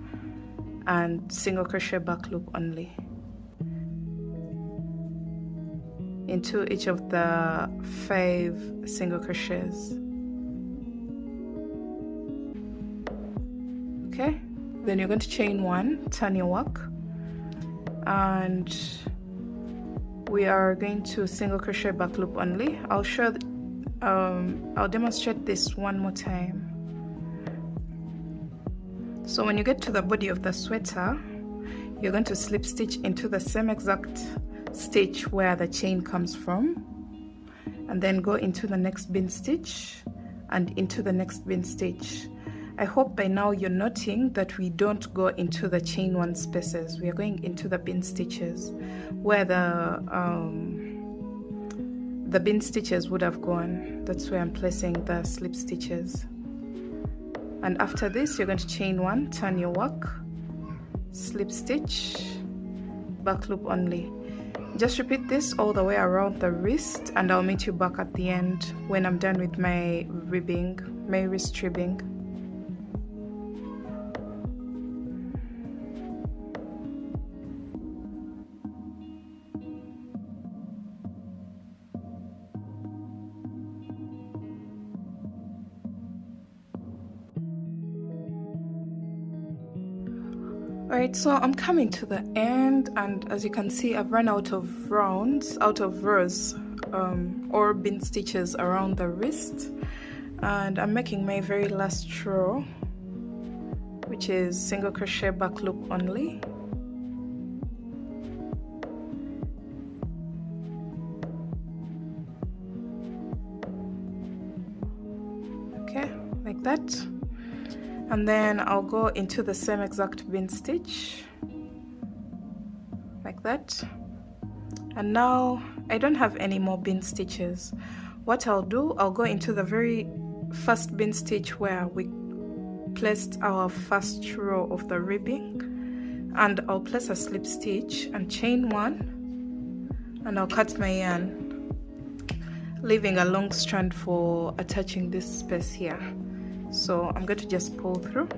and single crochet back loop only into each of the 5 single crochets. Okay, then you're going to chain 1, turn your work, and we are going to single crochet back loop only. I'll demonstrate this one more time. So when you get to the body of the sweater, you're going to slip stitch into the same exact stitch where the chain comes from, and then go into the next bean stitch and into the next bean stitch. I hope by now you're noting that we don't go into the chain 1 spaces. We are going into the bean stitches where the bean stitches would have gone. That's where I'm placing the slip stitches. And after this, you're going to chain 1, turn your work, slip stitch, back loop only. Just repeat this all the way around the wrist, and I'll meet you back at the end when I'm done with my ribbing, my wrist ribbing. Alright, so I'm coming to the end, and as you can see, I've run out of rows or bean stitches around the wrist, and I'm making my very last row, which is single crochet back loop only. Okay, like that. And then I'll go into the same exact bean stitch like that. And now I don't have any more bean stitches. What I'll do, I'll go into the very first bean stitch where we placed our first row of the ribbing, and I'll place a slip stitch and chain 1, and I'll cut my yarn, leaving a long strand for attaching this space here. So I'm going to just pull through,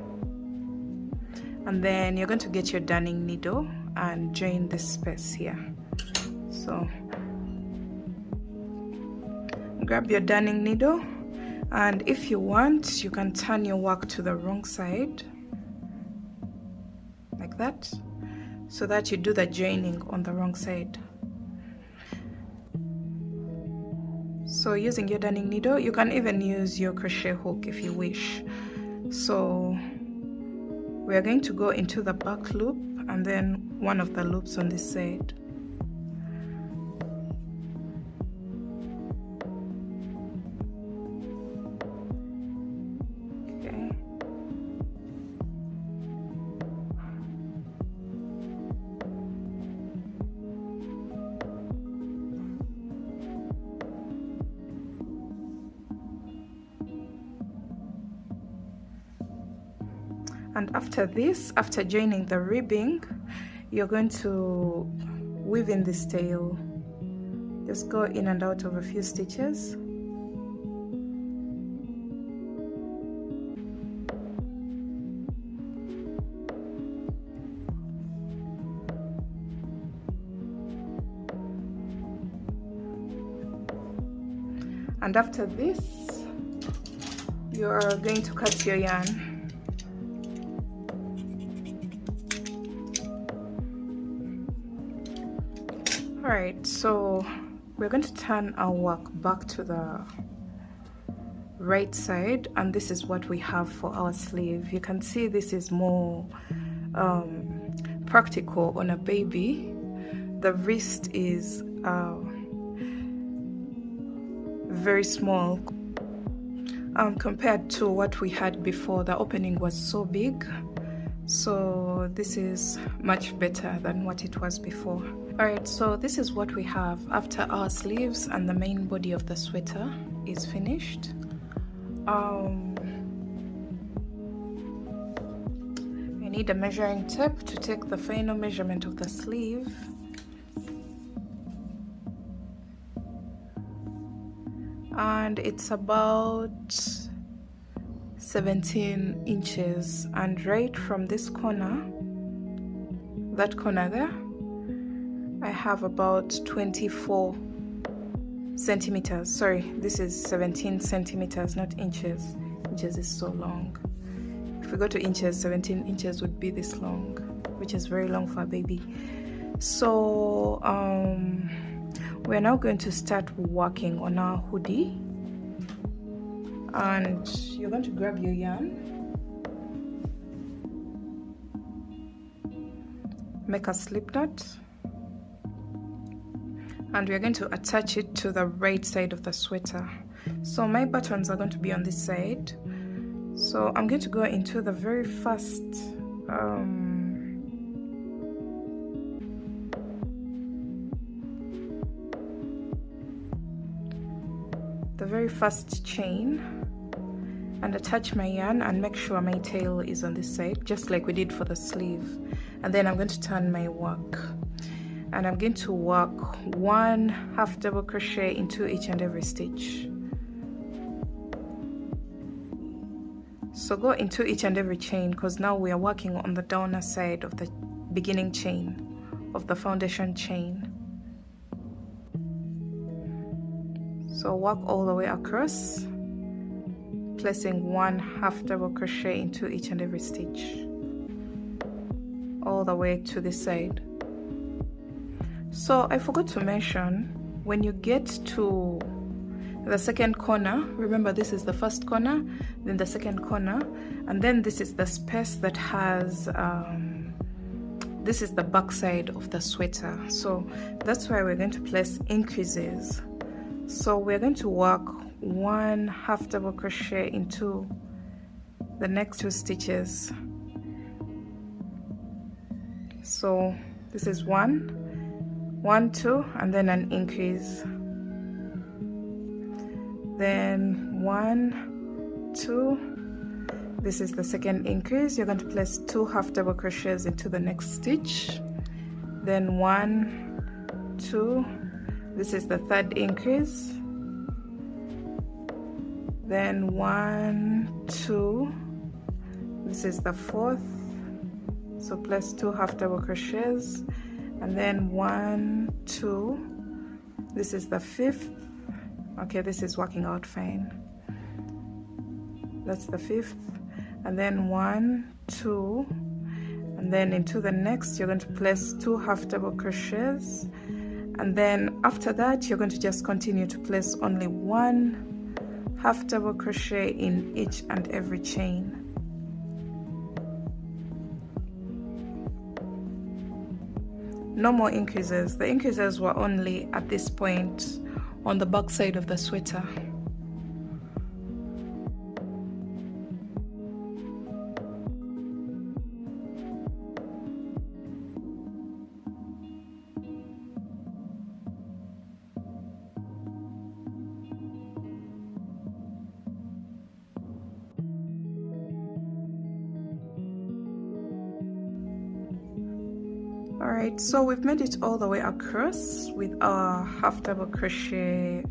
and then you're going to get your darning needle and join this space here. So grab your darning needle, and if you want, you can turn your work to the wrong side like that, so that you do the joining on the wrong side. So using your darning needle, you can even use your crochet hook if you wish. So we are going to go into the back loop and then one of the loops on this side. And after this, after joining the ribbing, you're going to weave in this tail. Just go in and out of a few stitches. And after this, you are going to cut your yarn. Alright, so we're going to turn our work back to the right side, and this is what we have for our sleeve. You can see this is more practical on a baby. The wrist is very small compared to what we had before. The opening was so big, so this is much better than what it was before. Alright, so this is what we have after our sleeves and the main body of the sweater is finished. I need a measuring tape to take the final measurement of the sleeve. And it's about 17 inches, and right from this corner, that corner there, I have about 24 centimeters. Sorry, this is 17 centimeters, not inches. Inches is so long. If we go to inches, 17 inches would be this long, which is very long for a baby. So we're now going to start working on our hoodie, and you're going to grab your yarn, make a slip knot, and we're going to attach it to the right side of the sweater. So my buttons are going to be on this side, so I'm going to go into the very first chain and attach my yarn and make sure my tail is on this side, just like we did for the sleeve. And then I'm going to turn my work, and I'm going to work 1 half double crochet into each and every stitch. So go into each and every chain, because now we are working on the downer side of the beginning chain of the foundation chain. So work all the way across, placing 1 half double crochet into each and every stitch, all the way to this side. So I forgot to mention, when you get to the second corner, remember this is the first corner, then the second corner, and then this is the space that has this is the back side of the sweater. So that's why we're going to place increases. So we're going to work 1 half double crochet into the next 2 stitches. So this is 1, 2, and then an increase, then 1, 2. This is the second increase. You're going to place 2 half double crochets into the next stitch, then 1, 2. This is the third increase, then 1, 2. This is the fourth, So place 2 half double crochets, and then 1, 2, this is the 5th. Okay, this is working out fine. That's the 5th, and then 1, 2, and then into the next you're going to place 2 half double crochets, and then after that you're going to just continue to place only 1 half double crochet in each and every chain. No more increases. The increases were only at this point on the back side of the sweater. Alright, so we've made it all the way across with our half double crochet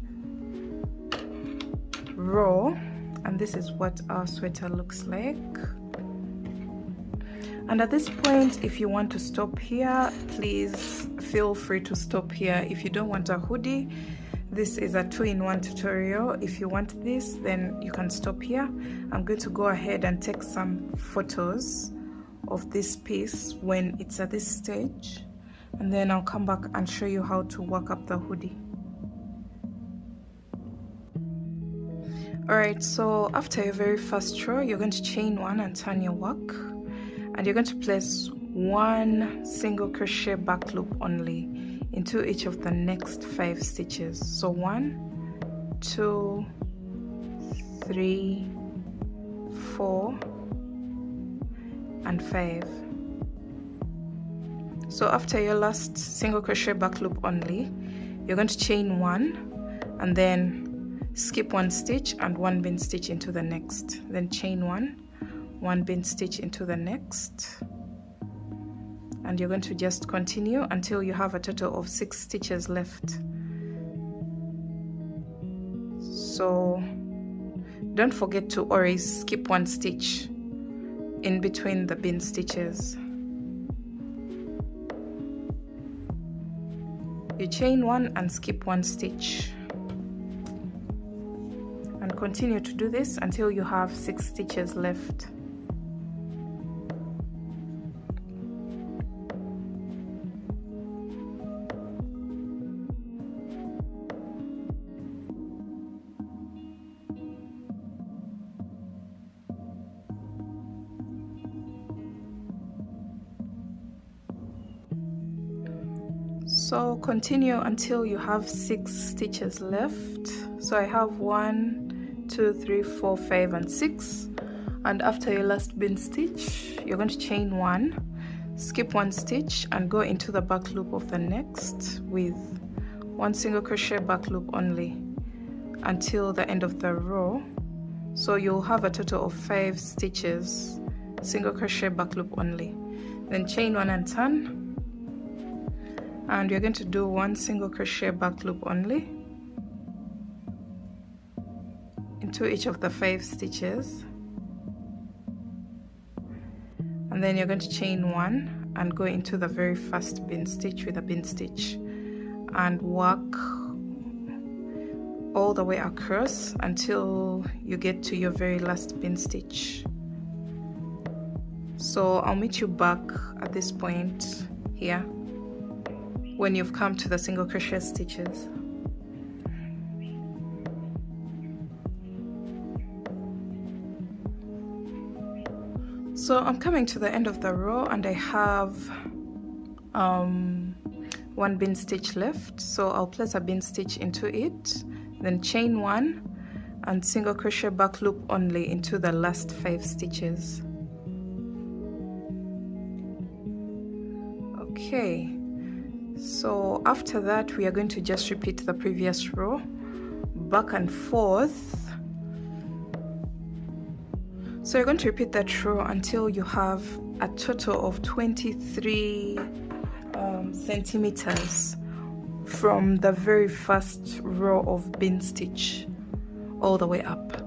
row, and this is what our sweater looks like. And at this point, if you want to stop here, please feel free to stop here. If you don't want a hoodie, this is a 2-in-1 tutorial. If you want this, then you can stop here. I'm going to go ahead and take some photos of this piece when it's at this stage, and then I'll come back and show you how to work up the hoodie. Alright, so after your very first row, you're going to chain 1 and turn your work, and you're going to place 1 single crochet back loop only into each of the next 5 stitches. So 1, 2, 3, 4, and 5. So after your last single crochet back loop only, you're going to chain 1 and then skip 1 stitch and 1 bean stitch into the next, then chain 1 bean stitch into the next, and you're going to just continue until you have a total of 6 stitches left. So don't forget to always skip 1 stitch in between the bean stitches. You chain 1 and skip 1 stitch, and continue to do this until you have 6 stitches left. So continue until you have 6 stitches left. So I have 1, 2, 3, 4, 5, and 6. And after your last bean stitch, you're going to chain 1, skip 1 stitch, and go into the back loop of the next with 1 single crochet back loop only until the end of the row. So you'll have a total of 5 stitches, single crochet back loop only. Then chain 1 and turn. And you're going to do 1 single crochet back loop only into each of the 5 stitches, and then you're going to chain 1 and go into the very first bean stitch with a bean stitch and work all the way across until you get to your very last bean stitch. So I'll meet you back at this point here when you've come to the single crochet stitches. So I'm coming to the end of the row and I have 1 bean stitch left. So I'll place a bean stitch into it, then chain 1 and single crochet back loop only into the last 5 stitches. Okay. So after that, we are going to just repeat the previous row back and forth. So you're going to repeat that row until you have a total of 23 centimeters from the very first row of bean stitch all the way up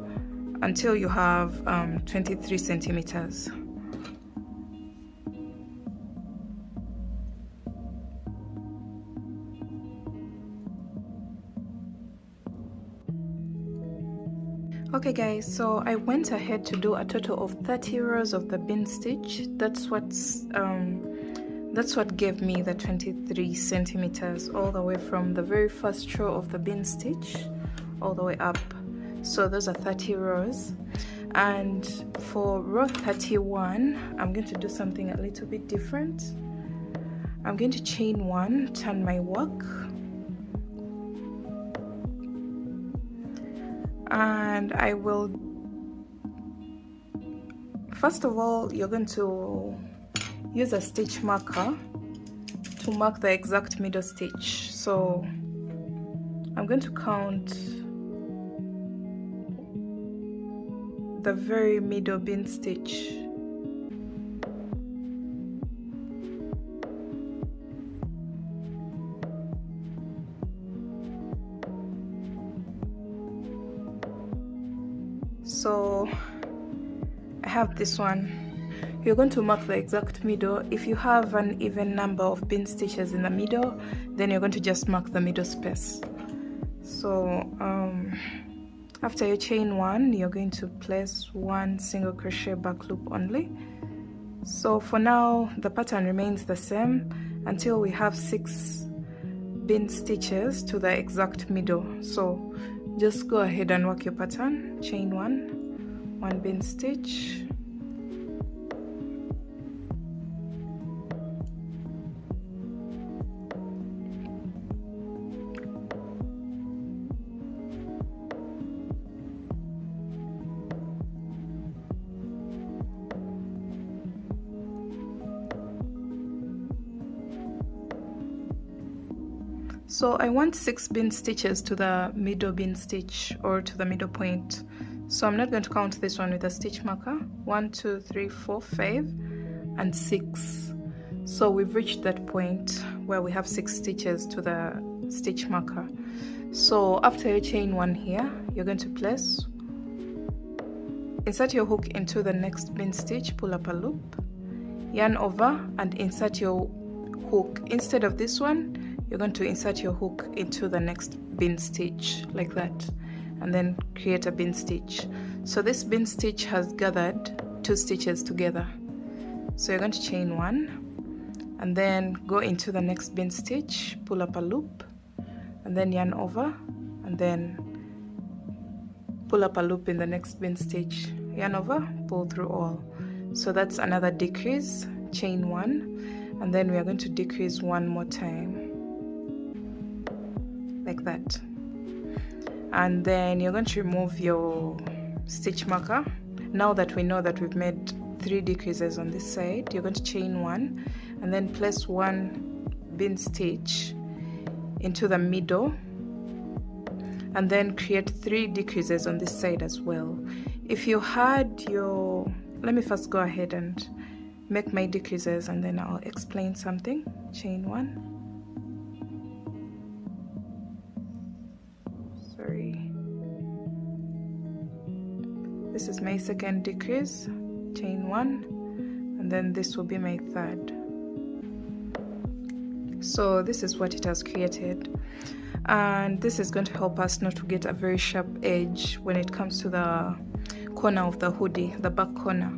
until you have 23 centimeters. Okay guys, so I went ahead to do a total of 30 rows of the bean stitch. That's what gave me the 23 centimeters, all the way from the very first row of the bean stitch all the way up. So those are 30 rows. And for row 31, I'm going to do something a little bit different. I'm going to chain 1, turn my work, and I will, first of all, you're going to use a stitch marker to mark the exact middle stitch. So I'm going to count the very middle bean stitch. So I have this one. You're going to mark the exact middle. If you have an even number of bean stitches in the middle, then you're going to just mark the middle space. So after you chain 1, you're going to place 1 single crochet back loop only. So for now the pattern remains the same until we have 6 bean stitches to the exact middle. So just go ahead and work your pattern. Chain 1 bean stitch, so I want 6 bean stitches to the middle bean stitch, or to the middle point. So I'm not going to count this one with a stitch marker. 1 2 3 4 5 and 6. So we've reached that point where we have 6 stitches to the stitch marker. So after you chain 1 here, you're going to place, insert your hook into the next bean stitch, pull up a loop, yarn over and insert your hook. Instead of this one, you're going to insert your hook into the next bean stitch like that, and then create a bean stitch. So this bean stitch has gathered 2 stitches together. So you're going to chain 1 and then go into the next bean stitch, pull up a loop, and then yarn over and then pull up a loop in the next bean stitch, yarn over, pull through all. So that's another decrease, chain 1, and then we are going to decrease 1 more time like that. And then you're going to remove your stitch marker. Now that we know that we've made 3 decreases on this side, you're going to chain 1 and then place 1 bean stitch into the middle, and then create 3 decreases on this side as well. If you had your, let me first go ahead and make my decreases and then I'll explain something. Chain 1, this is my second decrease, chain 1, and then this will be my third. So this is what it has created, and this is going to help us not to get a very sharp edge when it comes to the corner of the hoodie, the back corner.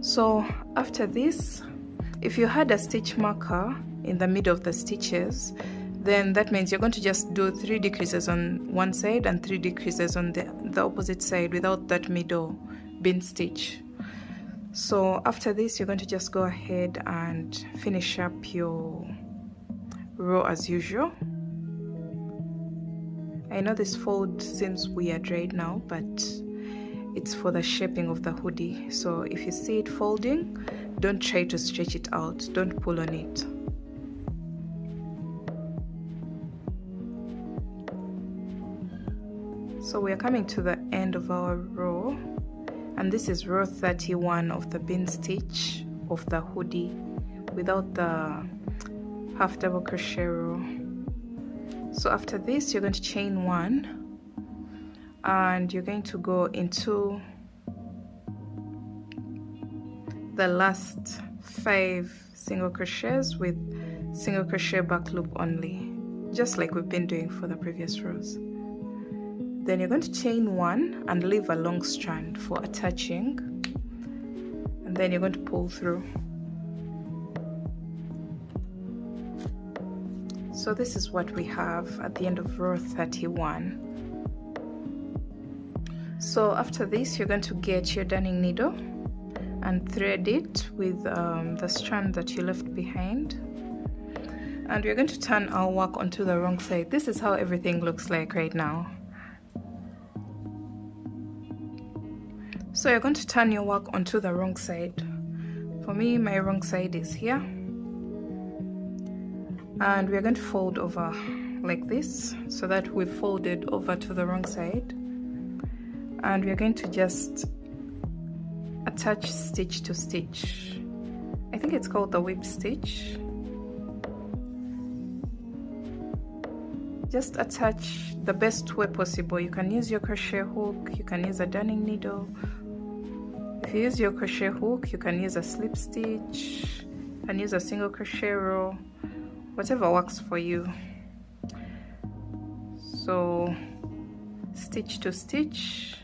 So after this, if you had a stitch marker in the middle of the stitches, then that means you're going to just do 3 decreases on one side and 3 decreases on the opposite side without that middle bean stitch. So after this, you're going to just go ahead and finish up your row as usual. I know this fold seems weird right now, but it's for the shaping of the hoodie. So if you see it folding, don't try to stretch it out, don't pull on it. So we are coming to the end of our row, and this is row 31 of the bean stitch of the hoodie without the half double crochet row. So after this, you're going to chain 1 and you're going to go into the last 5 single crochets with single crochet back loop only, just like we've been doing for the previous rows. then you're going to chain one and leave a long strand for attaching, and then you're going to pull through. So this is what we have at the end of row 31. So after this, you're going to get your darning needle and thread it with the strand that you left behind, and we're going to turn our work onto the wrong side. This is how everything looks like right now. So you're going to turn your work onto the wrong side. For me, my wrong side is here, and we're going to fold over like this so that we've folded over to the wrong side, and we're going to just attach stitch to stitch. I think it's called the whip stitch. Just attach the best way possible. You can use your crochet hook, you can use a darning needle. If you use your crochet hook, you can use a slip stitch, you can use a single crochet row, whatever works for you. So stitch to stitch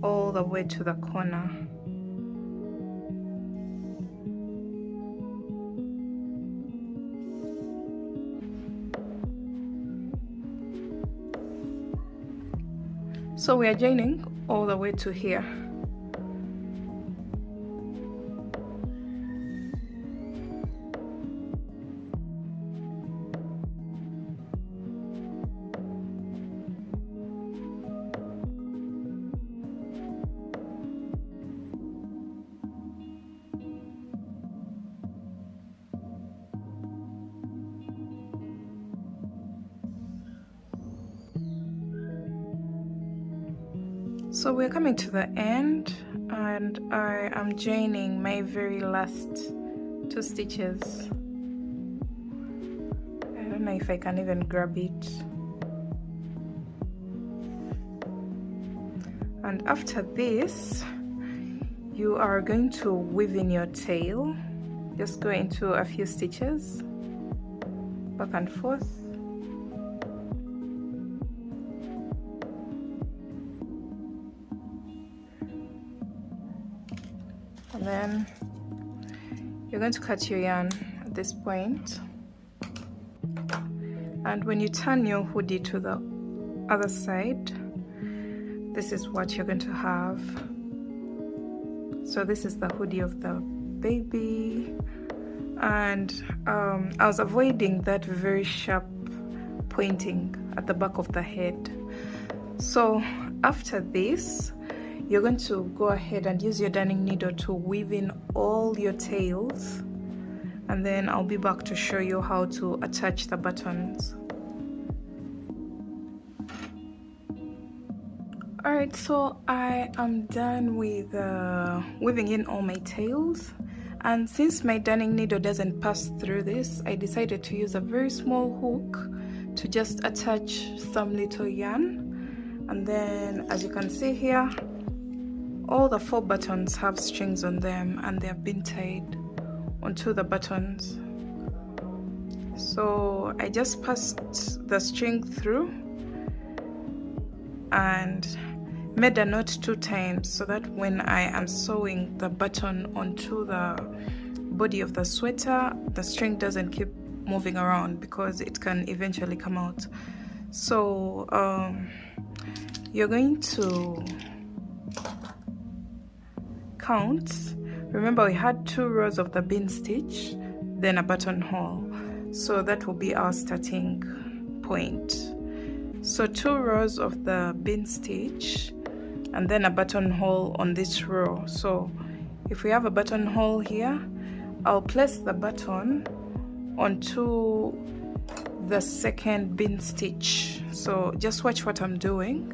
all the way to the corner. So we are joining all the way to here. So we're coming to the end, and I am joining my very last 2 stitches. I don't know if I can even grab it. And after this, you are going to weave in your tail. Just go into a few stitches back and forth. And then you're going to cut your yarn at this point, and when you turn your hoodie to the other side, this is what you're going to have. So this is the hoodie of the baby, and I was avoiding that very sharp pointing at the back of the head. So after this, you're going to go ahead and use your darning needle to weave in all your tails, and then I'll be back to show you how to attach the buttons. Alright, so I am done with weaving in all my tails, and since my darning needle doesn't pass through this, I decided to use a very small hook to just attach some little yarn. And then, as you can see here, all the 4 buttons have strings on them, and they have been tied onto the buttons. So I just passed the string through and made a knot 2 times so that when I am sewing the button onto the body of the sweater, the string doesn't keep moving around because it can eventually come out. So you're going to count. Remember, we had 2 rows of the bean stitch, then a buttonhole, so that will be our starting point. So 2 rows of the bean stitch and then a buttonhole on this row. So if we have a buttonhole here, I'll place the button onto the 2nd bean stitch. So just watch what I'm doing.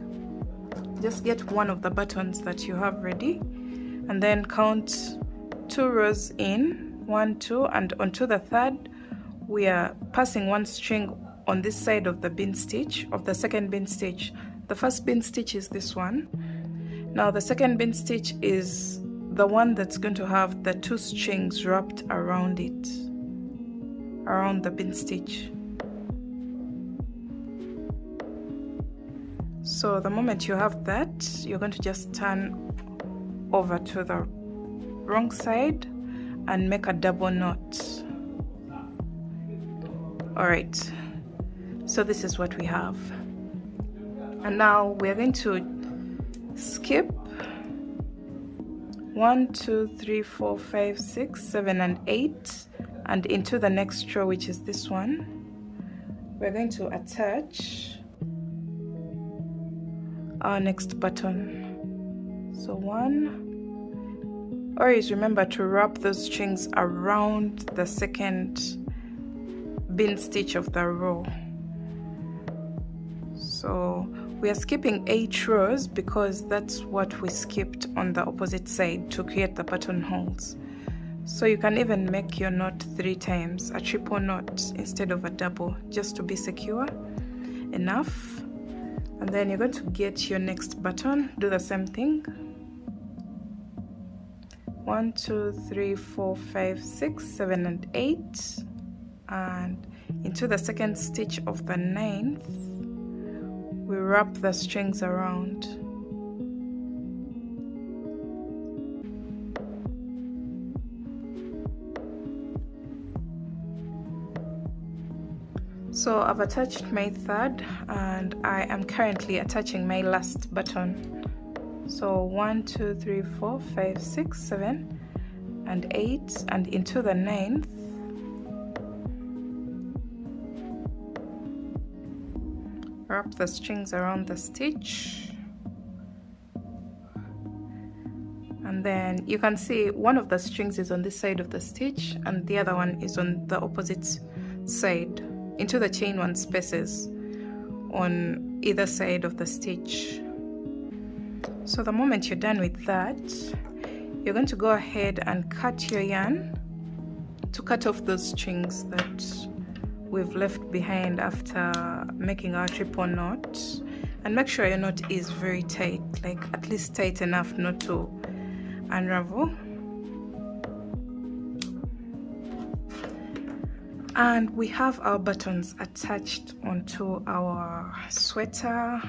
Just get one of the buttons that you have ready, and then count 2 rows in, 1, 2, and onto the 3rd we are passing 1 string on this side of the bean stitch, of the 2nd bean stitch. The 1st bean stitch is this one. Now the 2nd bean stitch is the one that's going to have the 2 strings wrapped around it, around the bean stitch. So the moment you have that, you're going to just turn over to the wrong side and make a double knot. All right, so this is what we have. And now we're going to skip 1, 2, 3, 4, 5, 6, 7, and 8, and into the next row, which is this one, we're going to attach our next button. So 1, always remember to wrap those strings around the second bean stitch of the row. So we are skipping 8 rows because that's what we skipped on the opposite side to create the buttonholes. So you can even make your knot 3 times, a triple knot instead of a double, just to be secure enough. And then you're going to get your next button, do the same thing. 1, 2, 3, 4, 5, 6, 7, and 8, and into the second stitch of the 9th, we wrap the strings around. So I've attached my 3rd, and I am currently attaching my last button. So 1, 2, 3, 4, 5, 6, 7, and 8, and into the 9th, wrap the strings around the stitch. And then you can see one of the strings is on this side of the stitch and the other one is on the opposite side, into the chain 1 spaces on either side of the stitch. So the moment you're done with that, you're going to go ahead and cut your yarn to cut off those strings that we've left behind after making our triple knot. And make sure your knot is very tight, like at least tight enough not to unravel. And we have our buttons attached onto our sweater.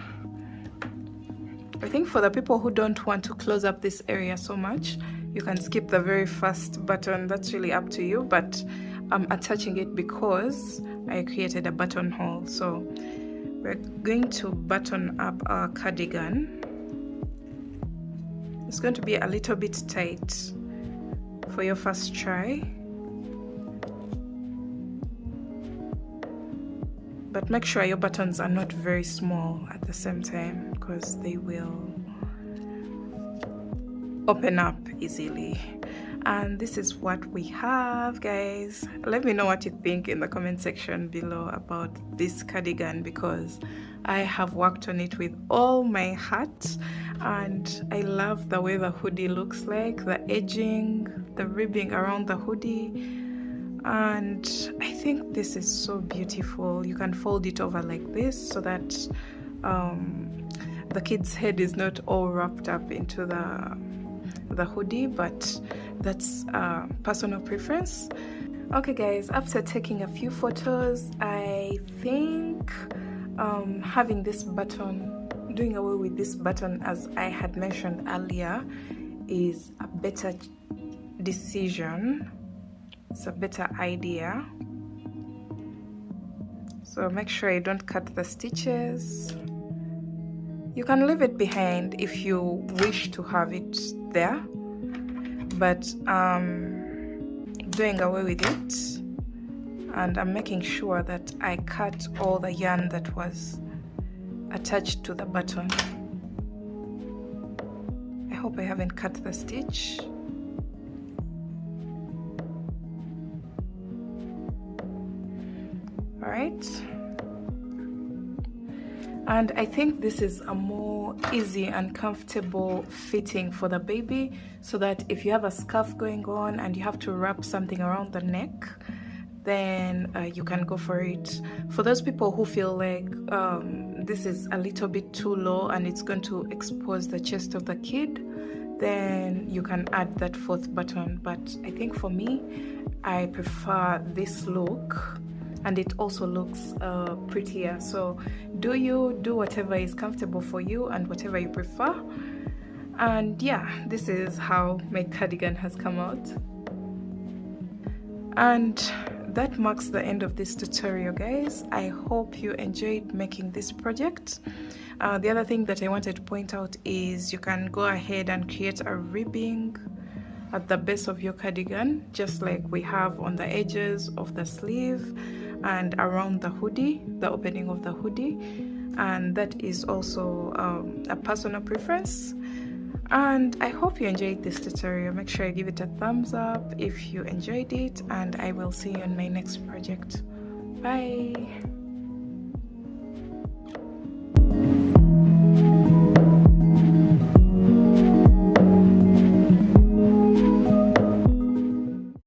I think for the people who don't want to close up this area so much, you can skip the very first button. That's really up to you, but I'm attaching it because I created a buttonhole. So we're going to button up our cardigan. It's going to be a little bit tight for your first try, but make sure your buttons are not very small at the same time because they will open up easily. And this is what we have, guys. Let me know what you think in the comment section below about this cardigan, because I have worked on it with all my heart and I love the way the hoodie looks like, the edging, the ribbing around the hoodie, and I think this is so beautiful. You can fold it over like this so that the kid's head is not all wrapped up into the hoodie, but that's personal preference. Okay guys, after taking a few photos, I think having this button, doing away with this button as I had mentioned earlier, is a better decision. It's a better idea. So make sure you don't cut the stitches. You can leave it behind if you wish to have it there, but doing away with it, and I'm making sure that I cut all the yarn that was attached to the button. I hope I haven't cut the stitch. All right. And I think this is a more easy and comfortable fitting for the baby, so that if you have a scarf going on and you have to wrap something around the neck, then you can go for it. For those people who feel like this is a little bit too low and it's going to expose the chest of the kid, then you can add that 4th button. But I think for me, I prefer this look. and it also looks prettier. So do whatever is comfortable for you and whatever you prefer. And yeah, this is how my cardigan has come out. And that marks the end of this tutorial, guys. I hope you enjoyed making this project. The other thing that I wanted to point out is you can go ahead and create a ribbing at the base of your cardigan, just like we have on the edges of the sleeve and around the hoodie, the opening of the hoodie. And that is also a personal preference. And I hope you enjoyed this tutorial. Make sure you give it a thumbs up if you enjoyed it, and I will see you on my next project. Bye.